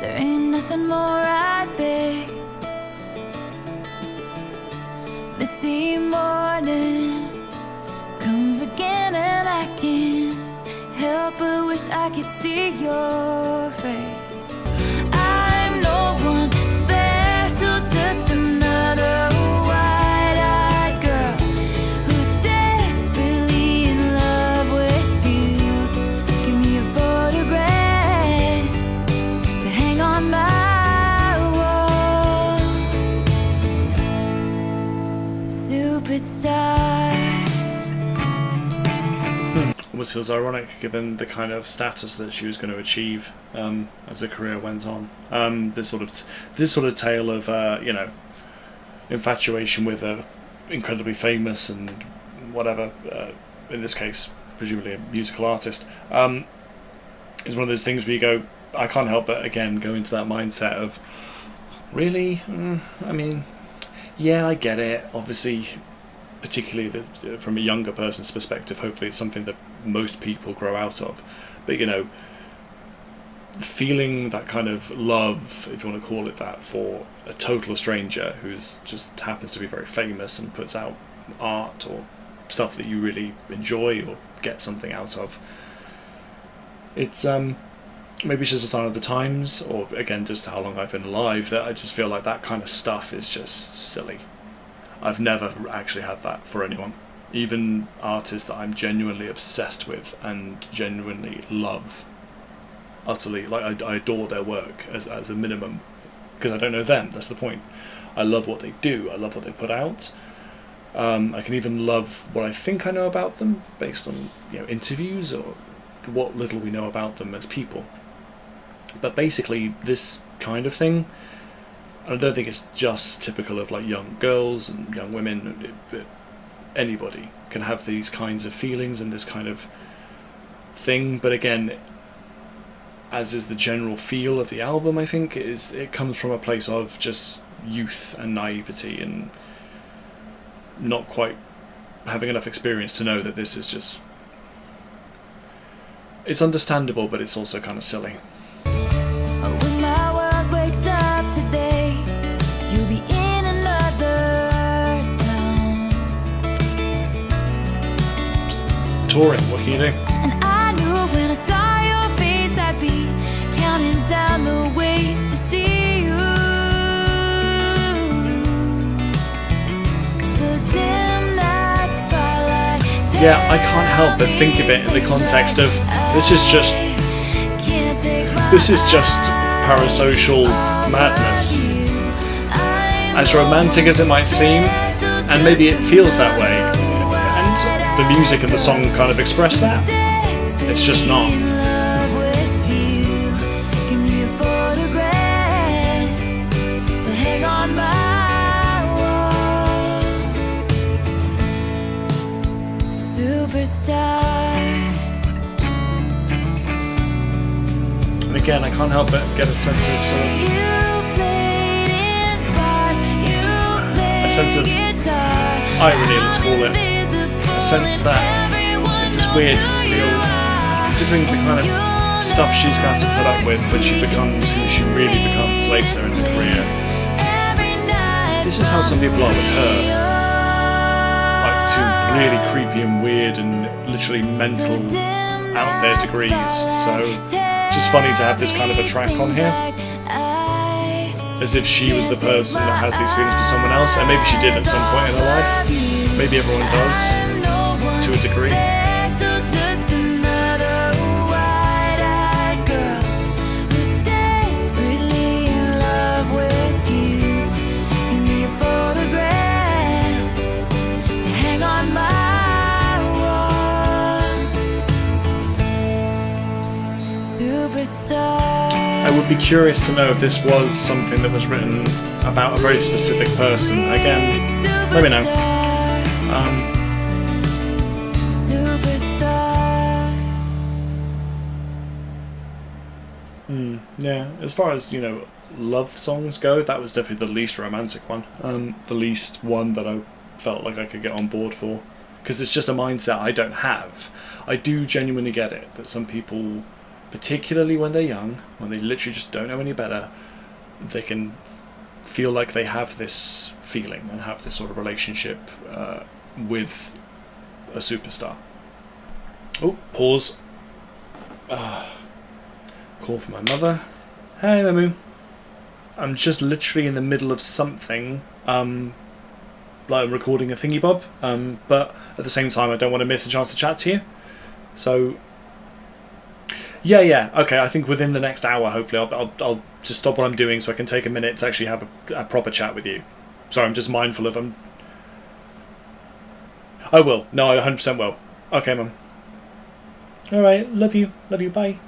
there ain't nothing more I'd beg. Misty morning comes again and I can't help but wish I could see your face. I'm no one special, just another wide-eyed girl who's desperately in love with you. Give me a photograph to hang on my superstar. Almost feels ironic given the kind of status that she was going to achieve as her career went on. This sort of tale of you know, infatuation with a incredibly famous and whatever, in this case presumably a musical artist, is one of those things where you go, I can't help but again go into that mindset of really, I mean, yeah, I get it. Obviously, particularly from a younger person's perspective, hopefully it's something that most people grow out of. But, you know, feeling that kind of love, if you want to call it that, for a total stranger who's just happens to be very famous and puts out art or stuff that you really enjoy or get something out of. It's maybe it's just a sign of the times, or again just how long I've been alive, that I just feel like that kind of stuff is just silly. I've never actually had that for anyone. Even artists that I'm genuinely obsessed with and genuinely love utterly, like I adore their work as a minimum, because I don't know them, that's the point. I love what they do, I love what they put out. I can even love what I think I know about them based on, you know, interviews or what little we know about them as people. But basically this kind of thing, I don't think it's just typical of like young girls and young women, but anybody can have these kinds of feelings and this kind of thing. But again, as is the general feel of the album, I think it comes from a place of just youth and naivety and not quite having enough experience to know that this is just, it's understandable, but it's also kind of silly. When my world wakes up today, you'll be in another town. Touring, what can you do? And I knew when I saw your face I'd be counting down the ways to yeah, I can't help but think of it in the context of this is just parasocial madness. As romantic as it might seem, and maybe it feels that way, and the music and the song kind of express that, it's just not. And again, I can't help but get a sense of sort of irony, let's call it. A sense that it's just weird to feel, considering the kind of stuff she's got to put up with when she becomes who she really becomes later in her career. This is how some people are with her. Like, to really creepy and weird and literally mental out there degrees. So just funny to have this kind of a track on here, as if she was the person that has these feelings for someone else, and maybe she did at some point in her life. Maybe everyone does, to a degree. I would be curious to know if this was something that was written about a very specific person. Again, let me know. Yeah, as far as, you know, love songs go, that was definitely the least romantic one. The least one that I felt like I could get on board for. Because it's just a mindset I don't have. I do genuinely get it, that some people, particularly when they're young, when they literally just don't know any better, they can feel like they have this feeling and have this sort of relationship with a superstar. Oh, pause. Call for my mother. Hey, Mamu. I'm just literally in the middle of something, like I'm recording a thingy bob, but at the same time I don't want to miss a chance to chat to you. So yeah, okay, I think within the next hour, hopefully, I'll just stop what I'm doing so I can take a minute to actually have a proper chat with you. Sorry, I'm just mindful of I will. No, I 100% will. Okay, Mum. Alright, love you, bye.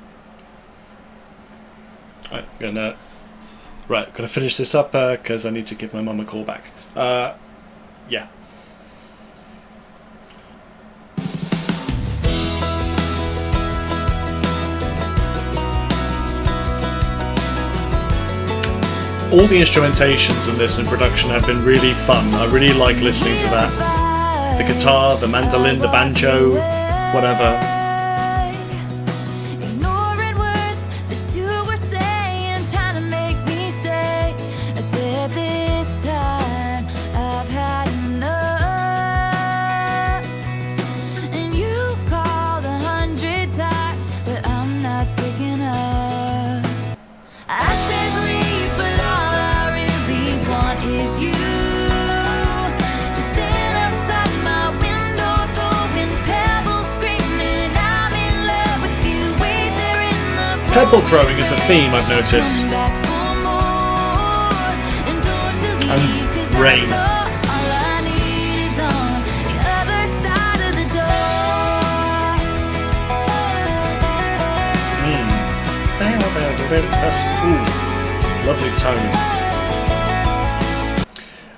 Right, gonna finish this up, because I need to give my mum a call back. Yeah. All the instrumentations in this and production have been really fun. I really like listening to that. The guitar, the mandolin, the banjo, whatever. Pebble throwing is a theme I've noticed. And rain. That's lovely tone.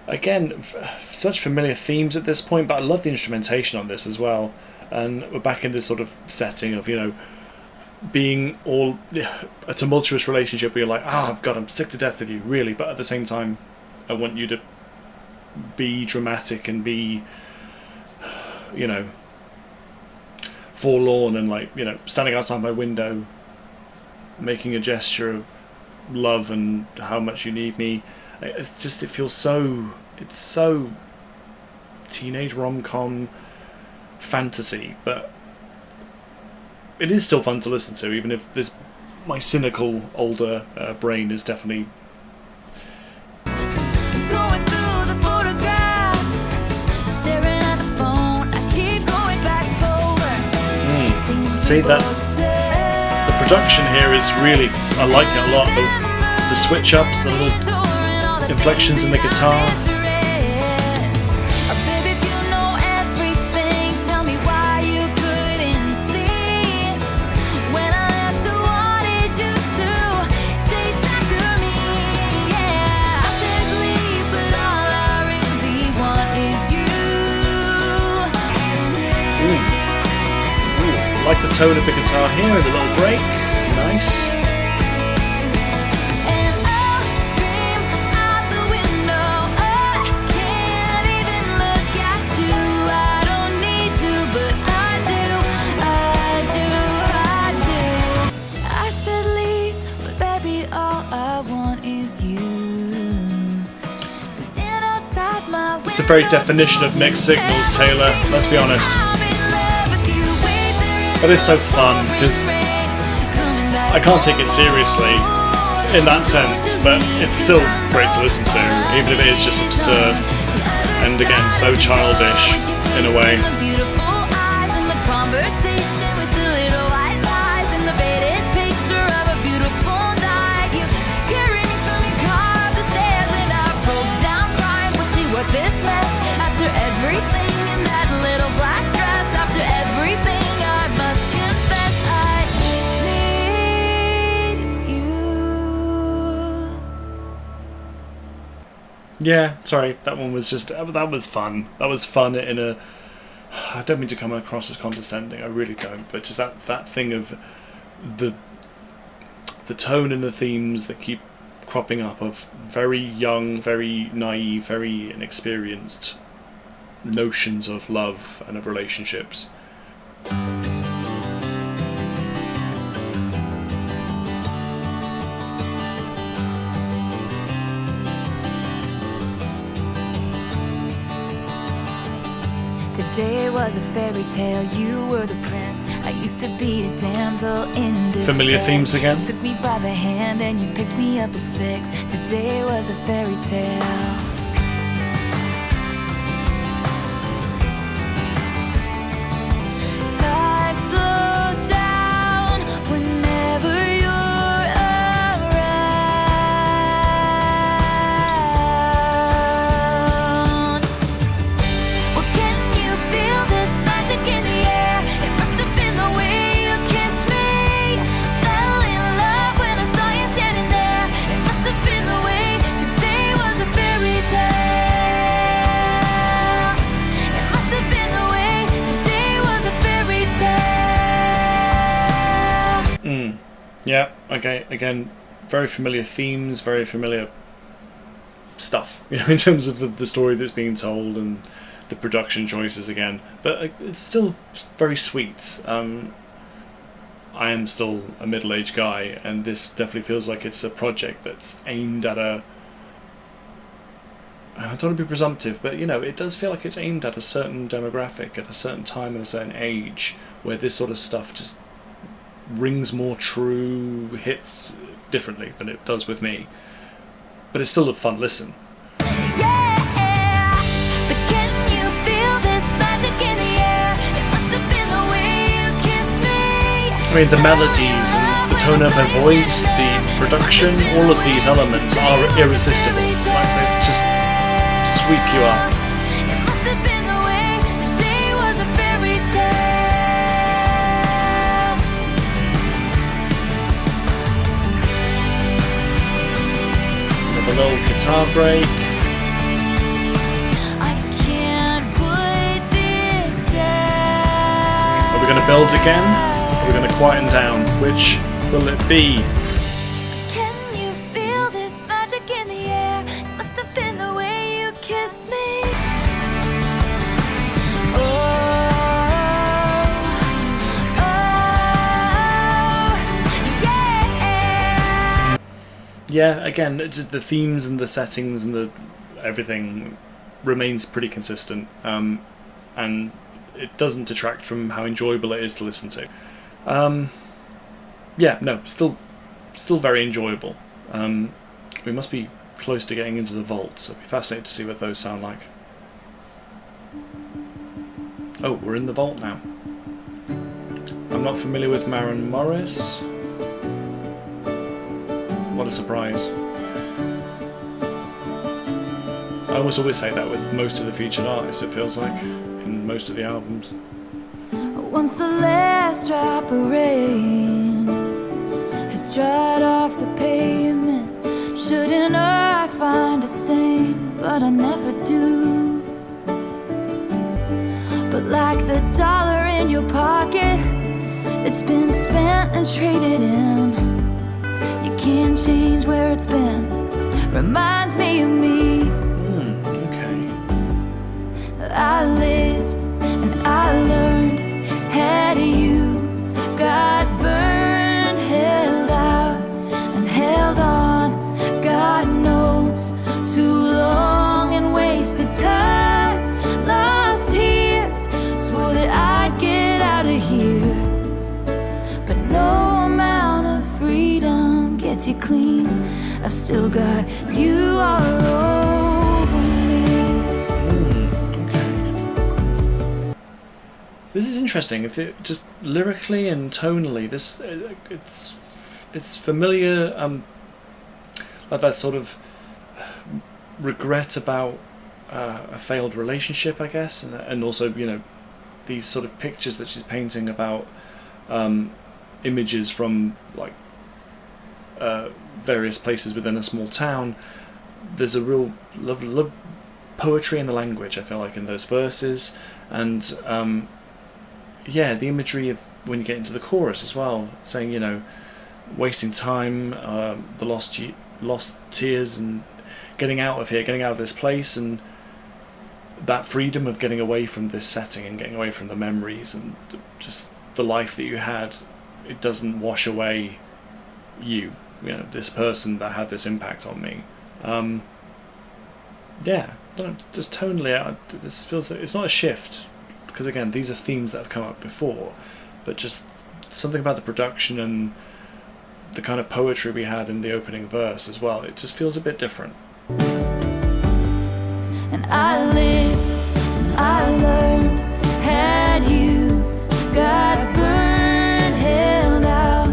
Again, such familiar themes at this point, but I love the instrumentation on this as well. And we're back in this sort of setting of, you know, being all a tumultuous relationship where you're like, God, I'm sick to death of you, really, but at the same time I want you to be dramatic and be, you know, forlorn and, like, you know, standing outside my window making a gesture of love and how much you need me. It's just, it feels so, it's so teenage rom-com fantasy, but it is still fun to listen to, even if this, my cynical older brain is definitely See that the production here is really, I like it a lot. The switch ups, the little inflections in the guitar. I like the tone of the guitar here, the little break, nice. And I'll scream out the window, I can't even look at you. I don't need you, but I do. I said leave, but baby, all I want is you. 'Cause stand outside my window. It's the very definition of mixed signals, Taylor, let's be honest. But it's so fun because I can't take it seriously in that sense, but it's still great to listen to, even if it is just absurd and again so childish in a way. This mess after everything in that little black dress, after everything I must confess I need you. Yeah, sorry, that one was just, that was fun. That was fun in a, I don't mean to come across as condescending, I really don't, but just that thing of the tone and the themes that keep cropping up of very young, very naive, very inexperienced notions of love and of relationships. Today was a fairy tale, you were the prince. I used to be a damsel in distress. Familiar themes again. You took me by the hand and you picked me up at 6. Today was a fairy tale. Time slows down whenever you're around. Well, can you feel this magic in the air? It must have been the way you kissed me. Fell in love when I saw you standing there. It must have been the way. Today was a fairy tale. It must have been the way. Today was a fairy tale. Yeah, okay, again, very familiar themes, very familiar stuff, you know, in terms of the story that's being told and the production choices again, but it's still very sweet. I am still a middle-aged guy, and this definitely feels like it's a project that's aimed at a, I don't want to be presumptive, but you know, it does feel like it's aimed at a certain demographic, at a certain time and a certain age, where this sort of stuff just rings more true, hits differently than it does with me. But it's still a fun listen. Yeah, but can you feel this magic in the air? It must have been the way you kissed me. I mean, the melodies and the tone of her voice, the production, all of these elements are irresistible. Like, they just sweep you up. It must have been the way. Today was a fairy tale. With a little guitar break. I can't put this down. Are we going to build again? Or are we going to quieten down? Which will it be? Can you feel this magic in the air? It must have been the way you kissed me. Oh, yeah. Yeah, again, just the themes and the settings and the everything remains pretty consistent, and it doesn't detract from how enjoyable it is to listen to. Yeah, no, still very enjoyable. We must be close to getting into the vault, so it'll be fascinating to see what those sound like. Oh, we're in the vault now. I'm not familiar with Maren Morris. What a surprise. I always say that with most of the featured artists, it feels like, in most of the albums. Once the last drop of rain has dried off the pavement, shouldn't I find a stain? But I never do. But like the dollar in your pocket, it's been spent and traded in. You can't change where it's been. Reminds me of me. Okay. I lived and I learned. Had you got burned, held out and held on, God knows, too long and wasted time, lost tears, swore that I'd get out of here, but no amount of freedom gets you clean. I've still got you all over me. This is interesting. If it just lyrically and tonally, this it's familiar. Like that sort of regret about a failed relationship, I guess, and also these sort of pictures that she's painting about images from like various places within a small town. There's a real love poetry in the language, I feel like, in those verses, and yeah, the imagery of when you get into the chorus as well, saying, wasting time, the lost tears, and getting out of here, getting out of this place, and that freedom of getting away from this setting and getting away from the memories and just the life that you had. It doesn't wash away this person that had this impact on me. Yeah, just tonally, this feels like it's not a shift. Because again, these are themes that have come up before, but just something about the production and the kind of poetry we had in the opening verse as well, it just feels a bit different. And I lived and I learned, had you got burned, held out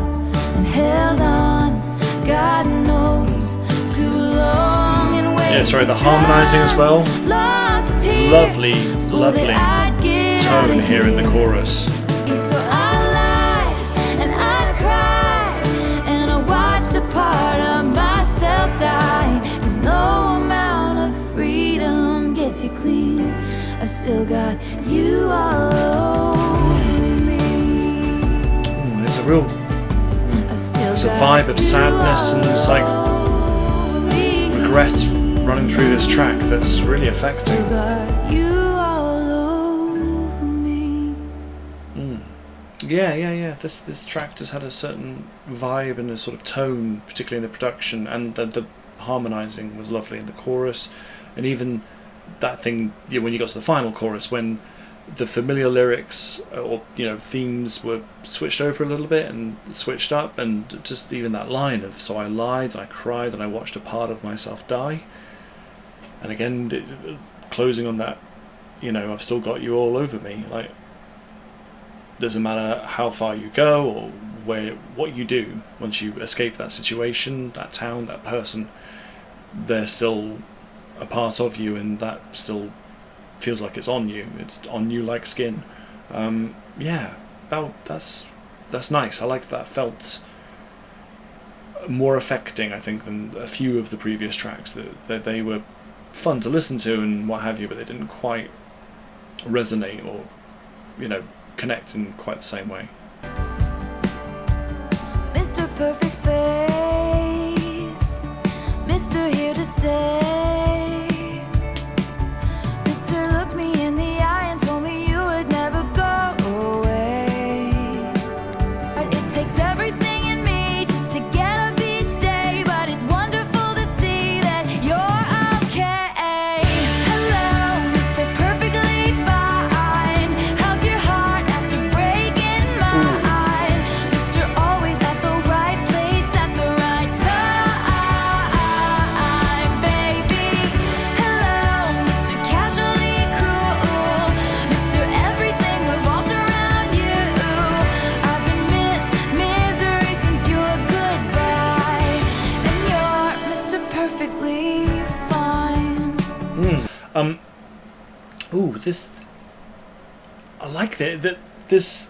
and held on, God knows, too long and wasted. Yeah, sorry, the harmonising as well. Lovely tone here in the chorus. So I lied and I cried and I watched a part of myself die. 'Cause no amount of freedom gets you clean. I've still got you all over me. There's a real vibe of sadness and it's like regret running through this track that's really affecting. Yeah. This track just had a certain vibe and a sort of tone, particularly in the production, and the harmonising was lovely in the chorus, and even that thing when you got to the final chorus, when the familiar lyrics or themes were switched over a little bit and switched up, and just even that line of "so I lied, I cried, and I watched a part of myself die," and again closing on that, I've still got you all over me, like. Doesn't matter how far you go or what you do once you escape that situation, that town, that person, they're still a part of you, and that still feels like it's on you. It's on you like skin. That's nice. I like that. Felt more affecting, I think, than a few of the previous tracks. That they were fun to listen to and what have you, but they didn't quite resonate or connect in quite the same way. Mr. Perfect Face, Mr. Here to Stay, Mr. Looked me in the eye and told me you would never go away. It takes everything in me just to get up each day, but it's wonderful to see that you're okay. Hello, Mr. Perfectly Fine. How's your heart after breaking mine? Mr. Always at the right place ooh, I like this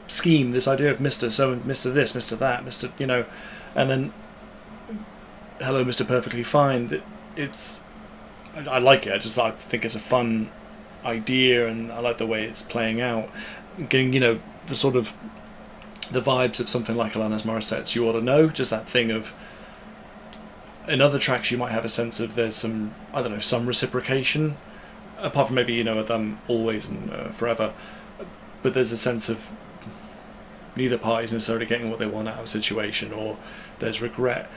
scheme, this idea of Mr. So, Mr. this, Mr. that, Mr. And then Hello, Mr. Perfectly Fine. I like it. I think it's a fun idea, and I like the way it's playing out. Getting, the sort of the vibes of something like Alanis Morissette's You Ought to Know, just that thing of, in other tracks you might have a sense of there's some, I don't know, some reciprocation, apart from maybe, with Always and Forever, but there's a sense of neither party's necessarily getting what they want out of a situation, or there's regret.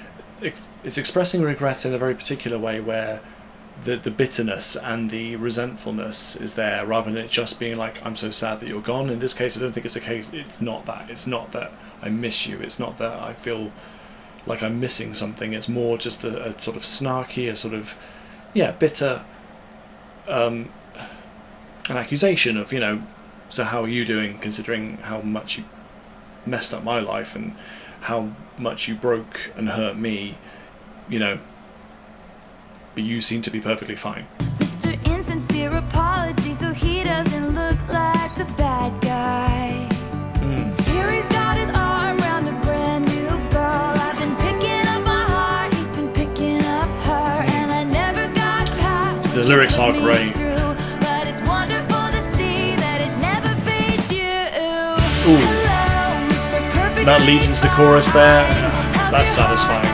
It's expressing regret in a very particular way, where the bitterness and the resentfulness is there, rather than it just being like, I'm so sad that you're gone. In this case, I don't think it's a case, it's not that I miss you, it's not that I feel like I'm missing something, it's more just a sort of snarky, a sort of, bitter, an accusation of, so how are you doing, considering how much you messed up my life and how much you broke and hurt me, but you seem to be perfectly fine. Mr. Insincere apology, so he doesn't look like the bad guy. Here he's got his arm around a brand new girl. I've been picking up my heart, he's been picking up her, and I never got past. The lyrics are great. But it's wonderful to see that it never faced you. Ooh. Hello, Mr. Perfect. That leads into the chorus there. That's satisfying.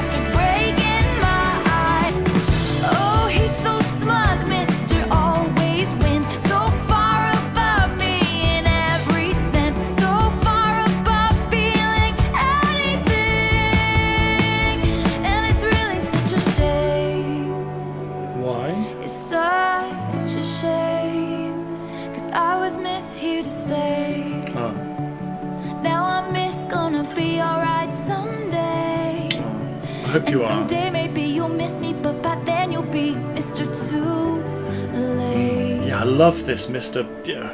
I hope you are. Someday maybe you'll miss me, but by then you'll be Mr. Too Late. Yeah, I love this, Mr. Yeah.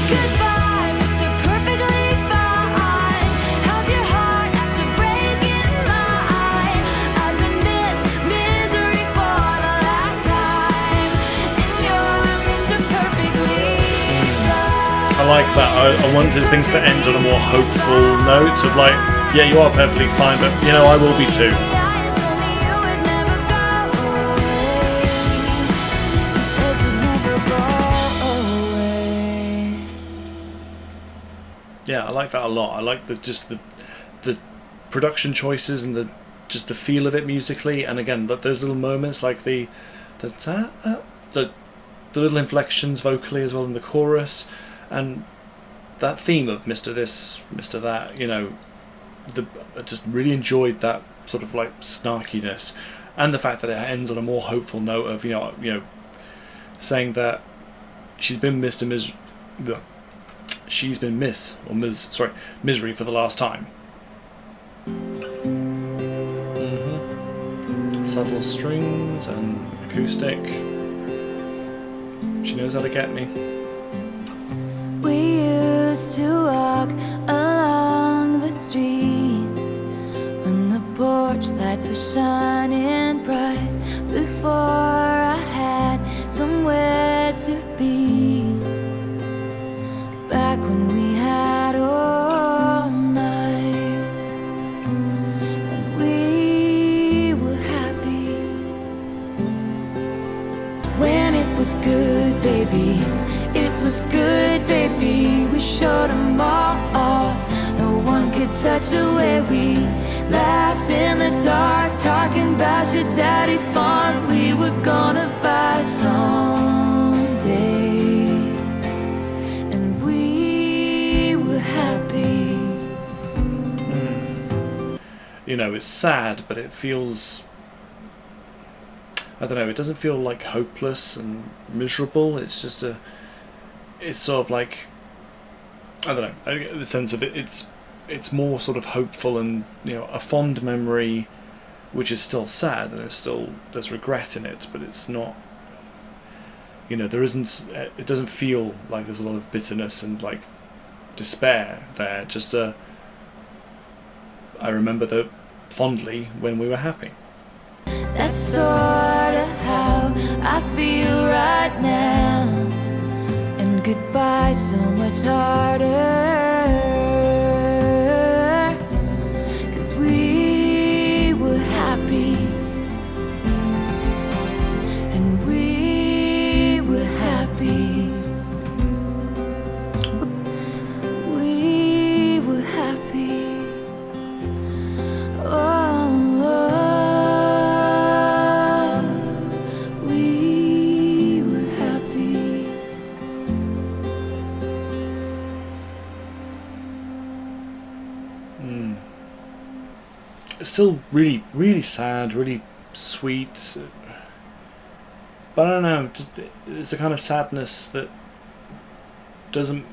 Goodbye, Mr. Perfectly Fine. How's your heart after breaking mine? I've been misery for the last time, and you're Mr. Perfectly Fine. I like that. I wanted things to end on a more hopeful note of like, yeah, you are perfectly fine, but I will be too. Yeah, I like that a lot. I like the production choices and the feel of it musically, and again those little moments like the little inflections vocally as well in the chorus, and that theme of Mr. This, Mr. That. I just really enjoyed that sort of like snarkiness, and the fact that it ends on a more hopeful note of saying that she's been misery for the last time. Subtle strings and acoustic. She knows how to get me. We used to walk along the streets when the porch lights were shining bright, before I had somewhere to be. Back when we had all night, and we were happy. When it was good, baby, it was good, baby. We showed them all. No one could touch the way we laughed in the dark, talking about your daddy's farm we were gonna buy someday. And we were happy. It's sad, but it feels, I don't know, it doesn't feel like hopeless and miserable. It's just it's sort of like, I don't know, I get the sense of it. It's more sort of hopeful and a fond memory, which is still sad, and there's regret in it, but it's not. There isn't. It doesn't feel like there's a lot of bitterness and like despair there. Just I remember that fondly when we were happy. That's sort of how I feel right now. try so much harder. 'Cause we were happy, and we were happy. We were happy. Oh, we were happy. It's still really, really sad, really sweet. But I don't know, just, it's a kind of sadness that doesn't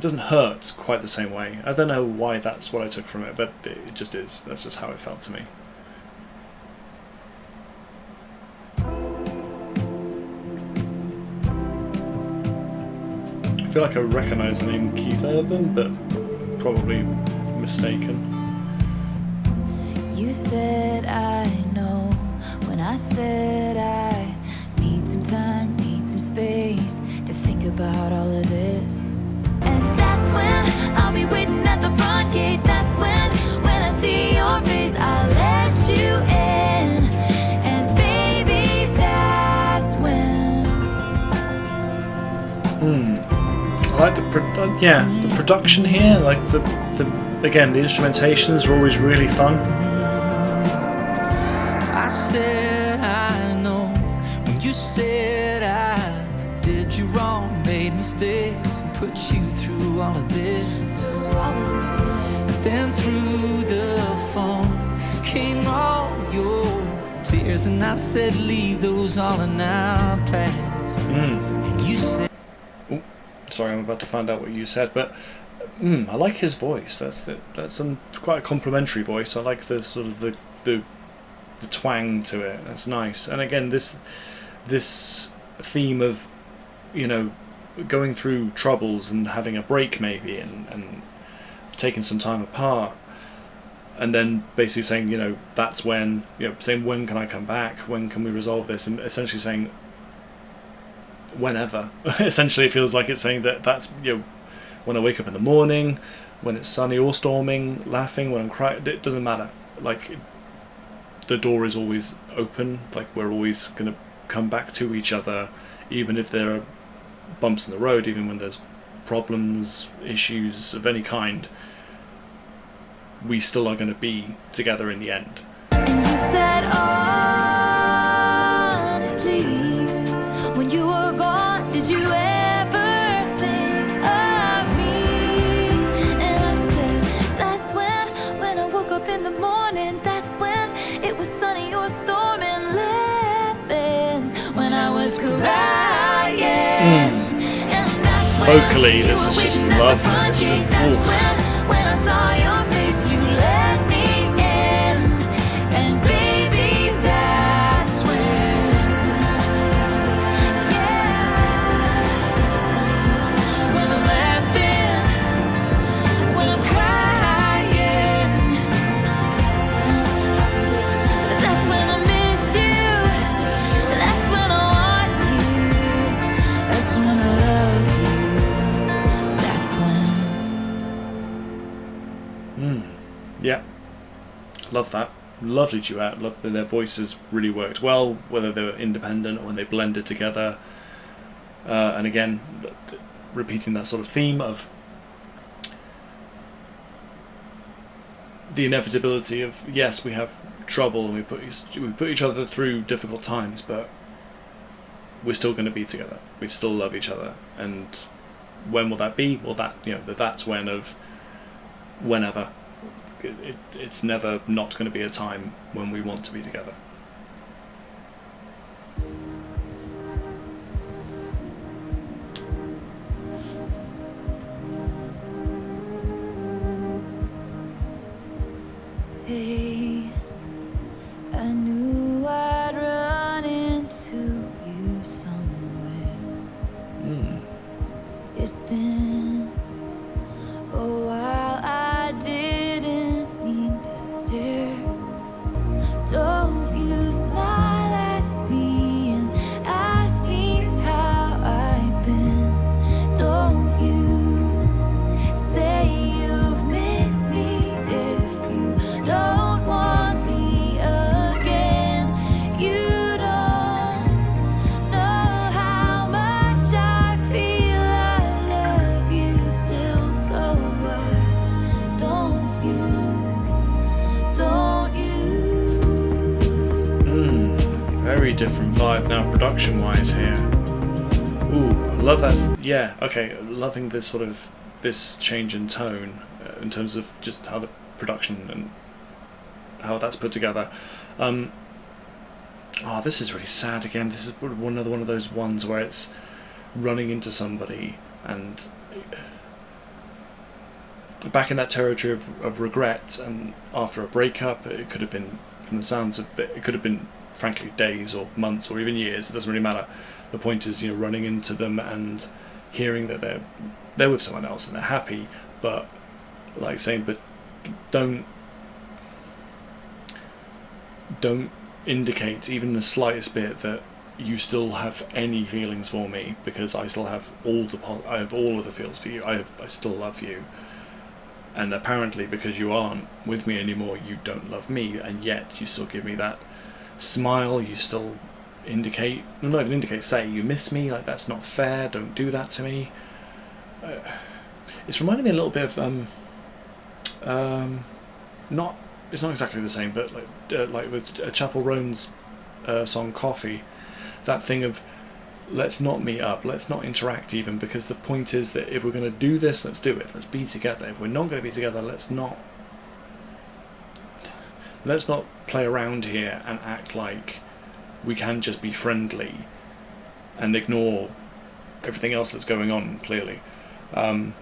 hurt quite the same way. I don't know why that's what I took from it, but it just is. That's just how it felt to me. I feel like I recognise the name Keith Urban, but probably mistaken. You said I know when I said I need some time, need some space to think about all of this. And that's when I'll be waiting at the front gate. That's when I see your face, I let you in. And baby, that's when. I like the production here. Like the again, the instrumentations are always really fun. I said I know when you said I did you wrong, made mistakes, and put you through all of this. Then through the phone came all your tears, and I said leave those all in our past. And you said, Oh, sorry, I'm about to find out what you said, but I like his voice. That's quite a complimentary voice. I like the sort of the twang to it. That's nice. And again, this theme of, you know, going through troubles and having a break maybe, and taking some time apart, and then basically saying, you know, that's when, you know, saying when can I come back, when can we resolve this, and essentially saying whenever. Essentially it feels like it's saying that's, you know, when I wake up in the morning, when it's sunny or storming, laughing, when I'm crying, it doesn't matter. Like, the door is always open. Like, we're always going to come back to each other, even if there are bumps in the road, even when there's problems, issues of any kind, we still are going to be together in the end. And you said honestly, when you were gone, did you ever think of me? And I said, that's when I woke up in the morning, that's when it was sunny or storming, laughing, when I was crying. And that's when Vocally, this is just love. that's when I saw your face, you let me in. And baby, that's when. When I'm laughing, when I'm crying, that's when I miss you. That's when I want you. That's when I love you. That's when. Yeah, love that. Lovely duet. Love that their voices really worked well, whether they were independent or when they blended together. And again, repeating that sort of theme of the inevitability of, yes, we have trouble and we put each other through difficult times, but we're still going to be together. We still love each other. And when will that be? Well, that, you know, that's when of whenever. It's never not going to be a time when we want to be together. Hey, I knew I'd run into you somewhere. It's been a while, I didn't mean to stare. Don't you smile at me and ask me how I've been. Don't vibe now, production-wise here. Ooh, I love that. Yeah, okay, loving this sort of this change in tone in terms of just how the production and how that's put together. Oh, this is really sad again. This is another one of those ones where it's running into somebody and back in that territory of regret, and after a breakup, it could have been, from the sounds of it, it could have been frankly days or months or even years, it doesn't really matter. The point is, you know, running into them and hearing that they're with someone else and they're happy, but like saying, but don't indicate even the slightest bit that you still have any feelings for me, because I still have I have all of the feels for you. I still love you, and apparently because you aren't with me anymore, you don't love me, and yet you still give me that smile. You still indicate, not even indicate, say you miss me. Like, that's not fair. Don't do that to me. It's reminding me a little bit of not. It's not exactly the same, but like with Chapel Roan's song Coffee, that thing of let's not meet up, let's not interact even, because the point is that if we're going to do this, let's do it. Let's be together. If we're not going to be together, let's not play around here and act like we can just be friendly and ignore everything else that's going on, clearly. With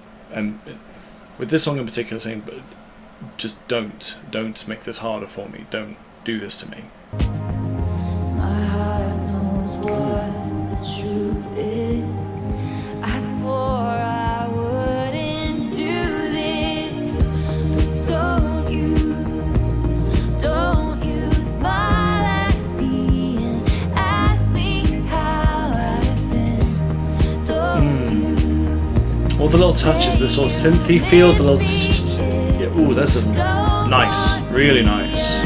this song in particular, saying, but just don't make this harder for me. Don't do this to me. My heart knows what the truth is. I swore I wouldn't do this, but don't you smile at me and ask me how I've been. Don't you? All the little touches, the sort of synthy feel, the little yeah, ooh, that's a nice, really nice.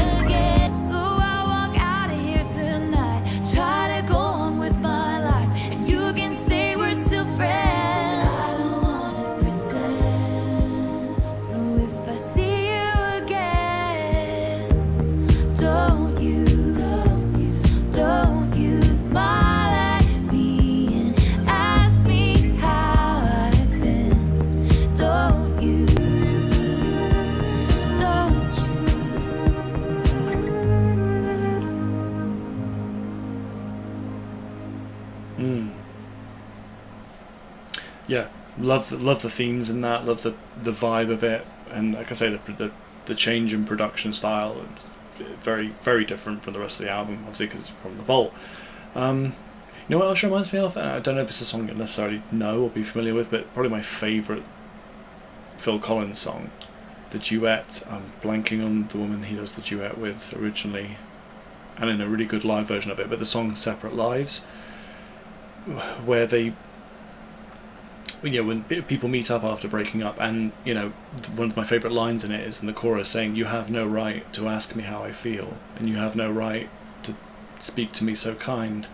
Yeah, love the themes in that, love the vibe of it, and like I say, the change in production style, very, very different from the rest of the album, obviously because it's from the vault. You know what else reminds me of? I don't know if it's a song you necessarily know or be familiar with, but probably my favourite Phil Collins song, the duet. I'm blanking on the woman he does the duet with originally, and in a really good live version of it, but the song Separate Lives, where they, you know, when people meet up after breaking up, and you know, one of my favourite lines in it is in the chorus saying, "You have no right to ask me how I feel, and you have no right to speak to me so kind."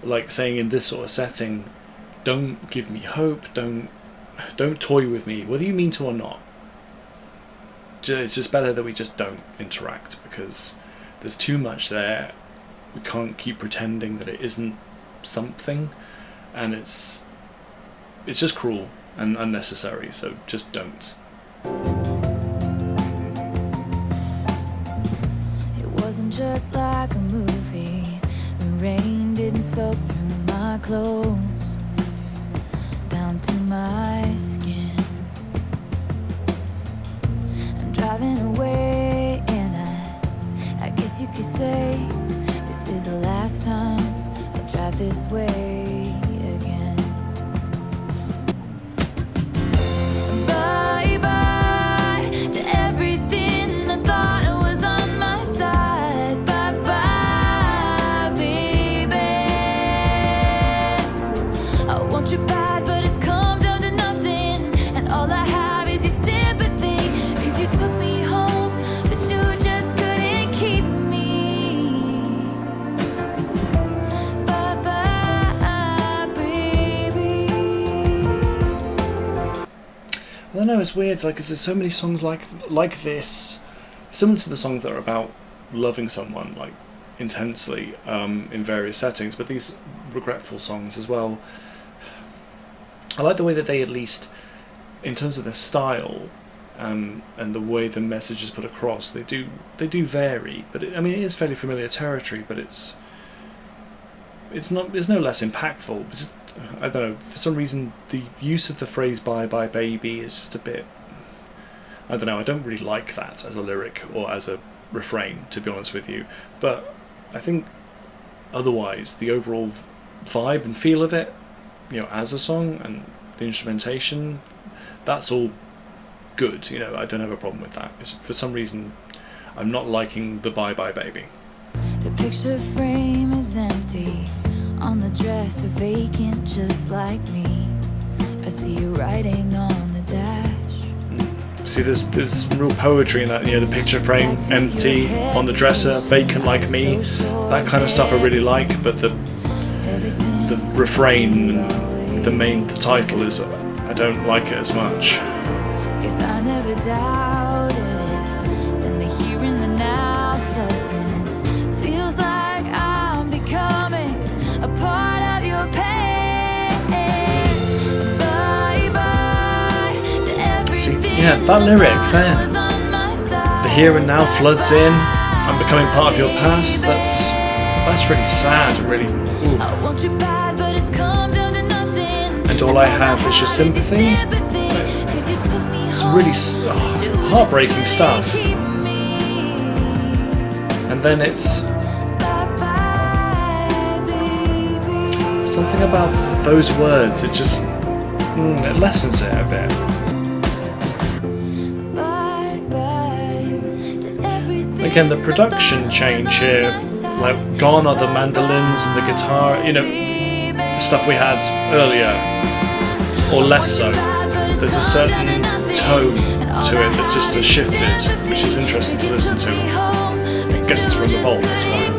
Like saying, in this sort of setting, don't give me hope, don't toy with me, whether you mean to or not. It's just better that we just don't interact, because there's too much there. We can't keep pretending that it isn't something, and it's just cruel and unnecessary, so just don't. It wasn't just like a movie. The rain didn't soak through my clothes down to my skin. I'm driving away, and I guess you could say this is the last time I drive this way again. Bye-bye to everything I thought was on my side. Bye-bye, baby. I want you bad, but it's come down to nothing, and all I have is your sympathy. 'Cause you took me home, but you just couldn't keep me. Bye-bye, baby. I don't know, it's weird, like, 'cause there's so many songs like this, similar to the songs that are about loving someone, like intensely in various settings, but these regretful songs as well. I like the way that they, at least in terms of their style and the way the message is put across, they do vary. But it is fairly familiar territory, but it's no less impactful. But just, I don't know, for some reason the use of the phrase "bye bye baby" is just a bit, I don't know, I don't really like that as a lyric or as a refrain, to be honest with you. But I think otherwise the overall vibe and feel of it, as a song, and the instrumentation, that's all good. I don't have a problem with that. It's, for some reason, I'm not liking the "Bye Bye Baby." The picture frame is empty, on the dresser vacant just like me. I see you writing on the dash. See, there's some real poetry in that. The picture frame empty, on the dresser vacant like me. That kind of stuff I really like, but the refrain, the title is, I don't like it as much. Guess I never doubted it. Then the here and the now floods in. Feels like I'm becoming a part of your pain. Bye bye to everything. See, that lyric there. The here and now floods in. I'm becoming part of your past. That's really sad and really. Ooh. I want you bad, but it's come down to nothing. And all I have is your sympathy. It's really heartbreaking stuff. And then it's something about those words, it just it lessens it a bit. Again, the production change here, like gone are the mandolins and the guitar, the stuff we had earlier, or less so. There's a certain tone to it that just has shifted, which is interesting to listen to. I guess it's from the vault, that's why.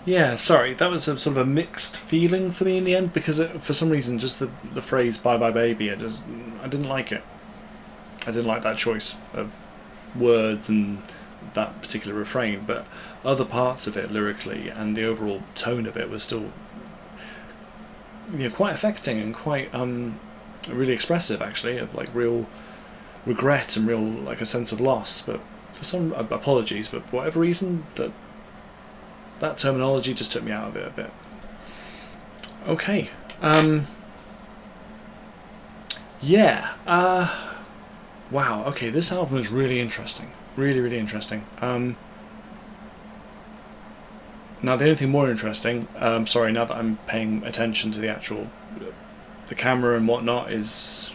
Yeah, sorry, that was a sort of a mixed feeling for me in the end, because for some reason just the phrase "bye bye baby," I didn't like it. I didn't like that choice of words and that particular refrain, but other parts of it lyrically and the overall tone of it was still quite affecting and quite really expressive, actually, of like real regret and real like a sense of loss. But for some apologies, but for whatever reason that terminology just took me out of it a bit. Okay. Wow. Okay, this album is really interesting. Really, really interesting. Now, the only thing more interesting, now that I'm paying attention to the camera and whatnot, is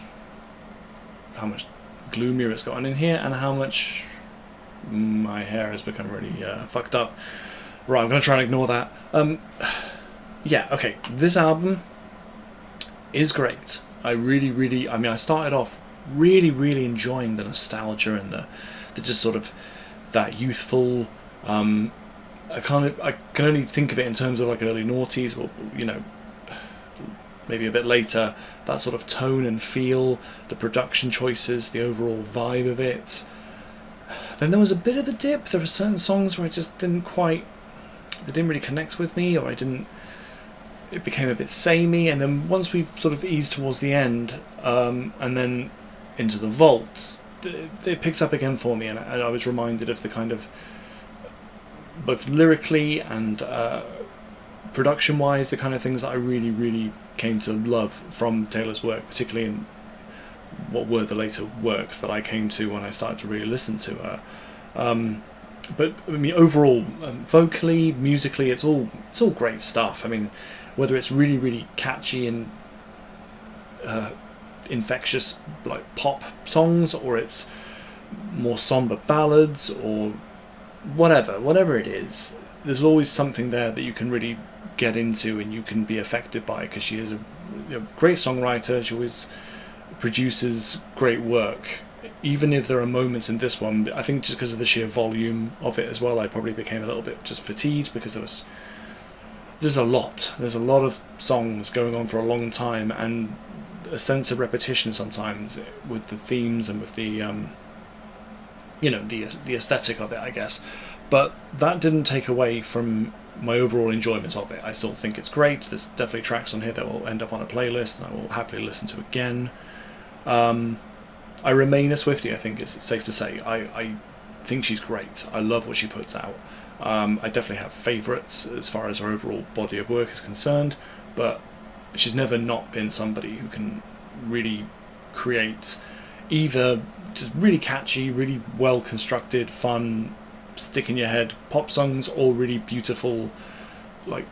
how much gloomier it's gotten in here and how much my hair has become really fucked up. Right, I'm going to try and ignore that. Okay, this album is great. I really, really, I started off really, really enjoying the nostalgia and the just sort of that youthful, I can only think of it in terms of like early noughties, or, maybe a bit later, that sort of tone and feel, the production choices, the overall vibe of it. Then there was a bit of a dip. There were certain songs where I just didn't really connect with me, or it became a bit samey, and then once we sort of eased towards the end, and then into the vault, it picked up again for me, and I was reminded of the kind of, both lyrically and production-wise, the kind of things that I really, really came to love from Taylor's work, particularly in what were the later works that I came to when I started to really listen to her. But overall, vocally, musically, it's all great stuff. Whether it's really, really catchy and infectious like pop songs, or it's more somber ballads, or whatever it is, there's always something there that you can really get into and you can be affected by, because she is a great songwriter. She always produces great work. Even if there are moments in this one, I think just because of the sheer volume of it as well, I probably became a little bit just fatigued because there's a lot of songs going on for a long time, and a sense of repetition sometimes with the themes and with the the aesthetic of it, I guess. But that didn't take away from my overall enjoyment of it. I still think it's great. There's definitely tracks on here that will end up on a playlist and I will happily listen to again. I remain a Swifty, I think it's safe to say. I think she's great. I love what she puts out. I definitely have favourites as far as her overall body of work is concerned, but she's never not been somebody who can really create either just really catchy, really well constructed, fun, stick in your head pop songs, or really beautiful like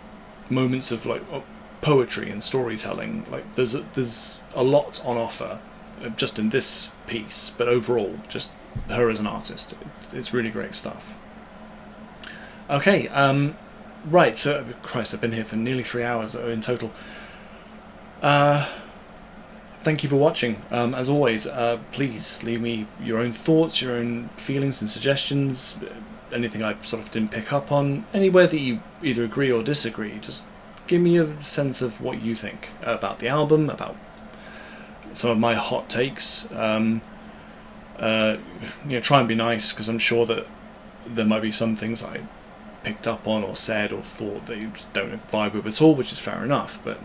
moments of like poetry and storytelling. Like there's a lot on offer just in this piece, but overall just her as an artist, it's really great stuff. Okay, right, so Christ, I've been here for nearly 3 hours in total. Thank you for watching. As always, please leave me your own thoughts, your own feelings and suggestions, anything I sort of didn't pick up on, anywhere that you either agree or disagree. Just give me a sense of what you think about the album, about some of my hot takes. Try and be nice, because I'm sure that there might be some things I picked up on or said or thought that you just don't vibe with at all, which is fair enough. But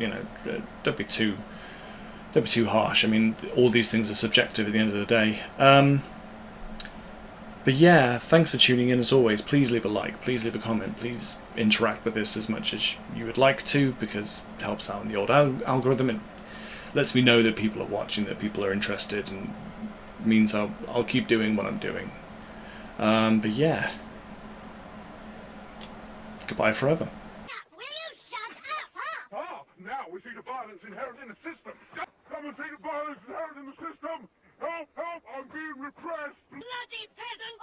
don't be too harsh. I mean, all these things are subjective at the end of the day. But yeah, thanks for tuning in as always. Please leave a like, please leave a comment, please interact with this as much as you would like to, because it helps out in the old algorithm. It lets me know that people are watching, that people are interested, and means I'll keep doing what I'm doing. But yeah, goodbye forever. Will you shut up? Ah, now we see the violence inherent in the system. Come and see the violence inherent in the system. Help, help, I'm being repressed. Bloody peasant!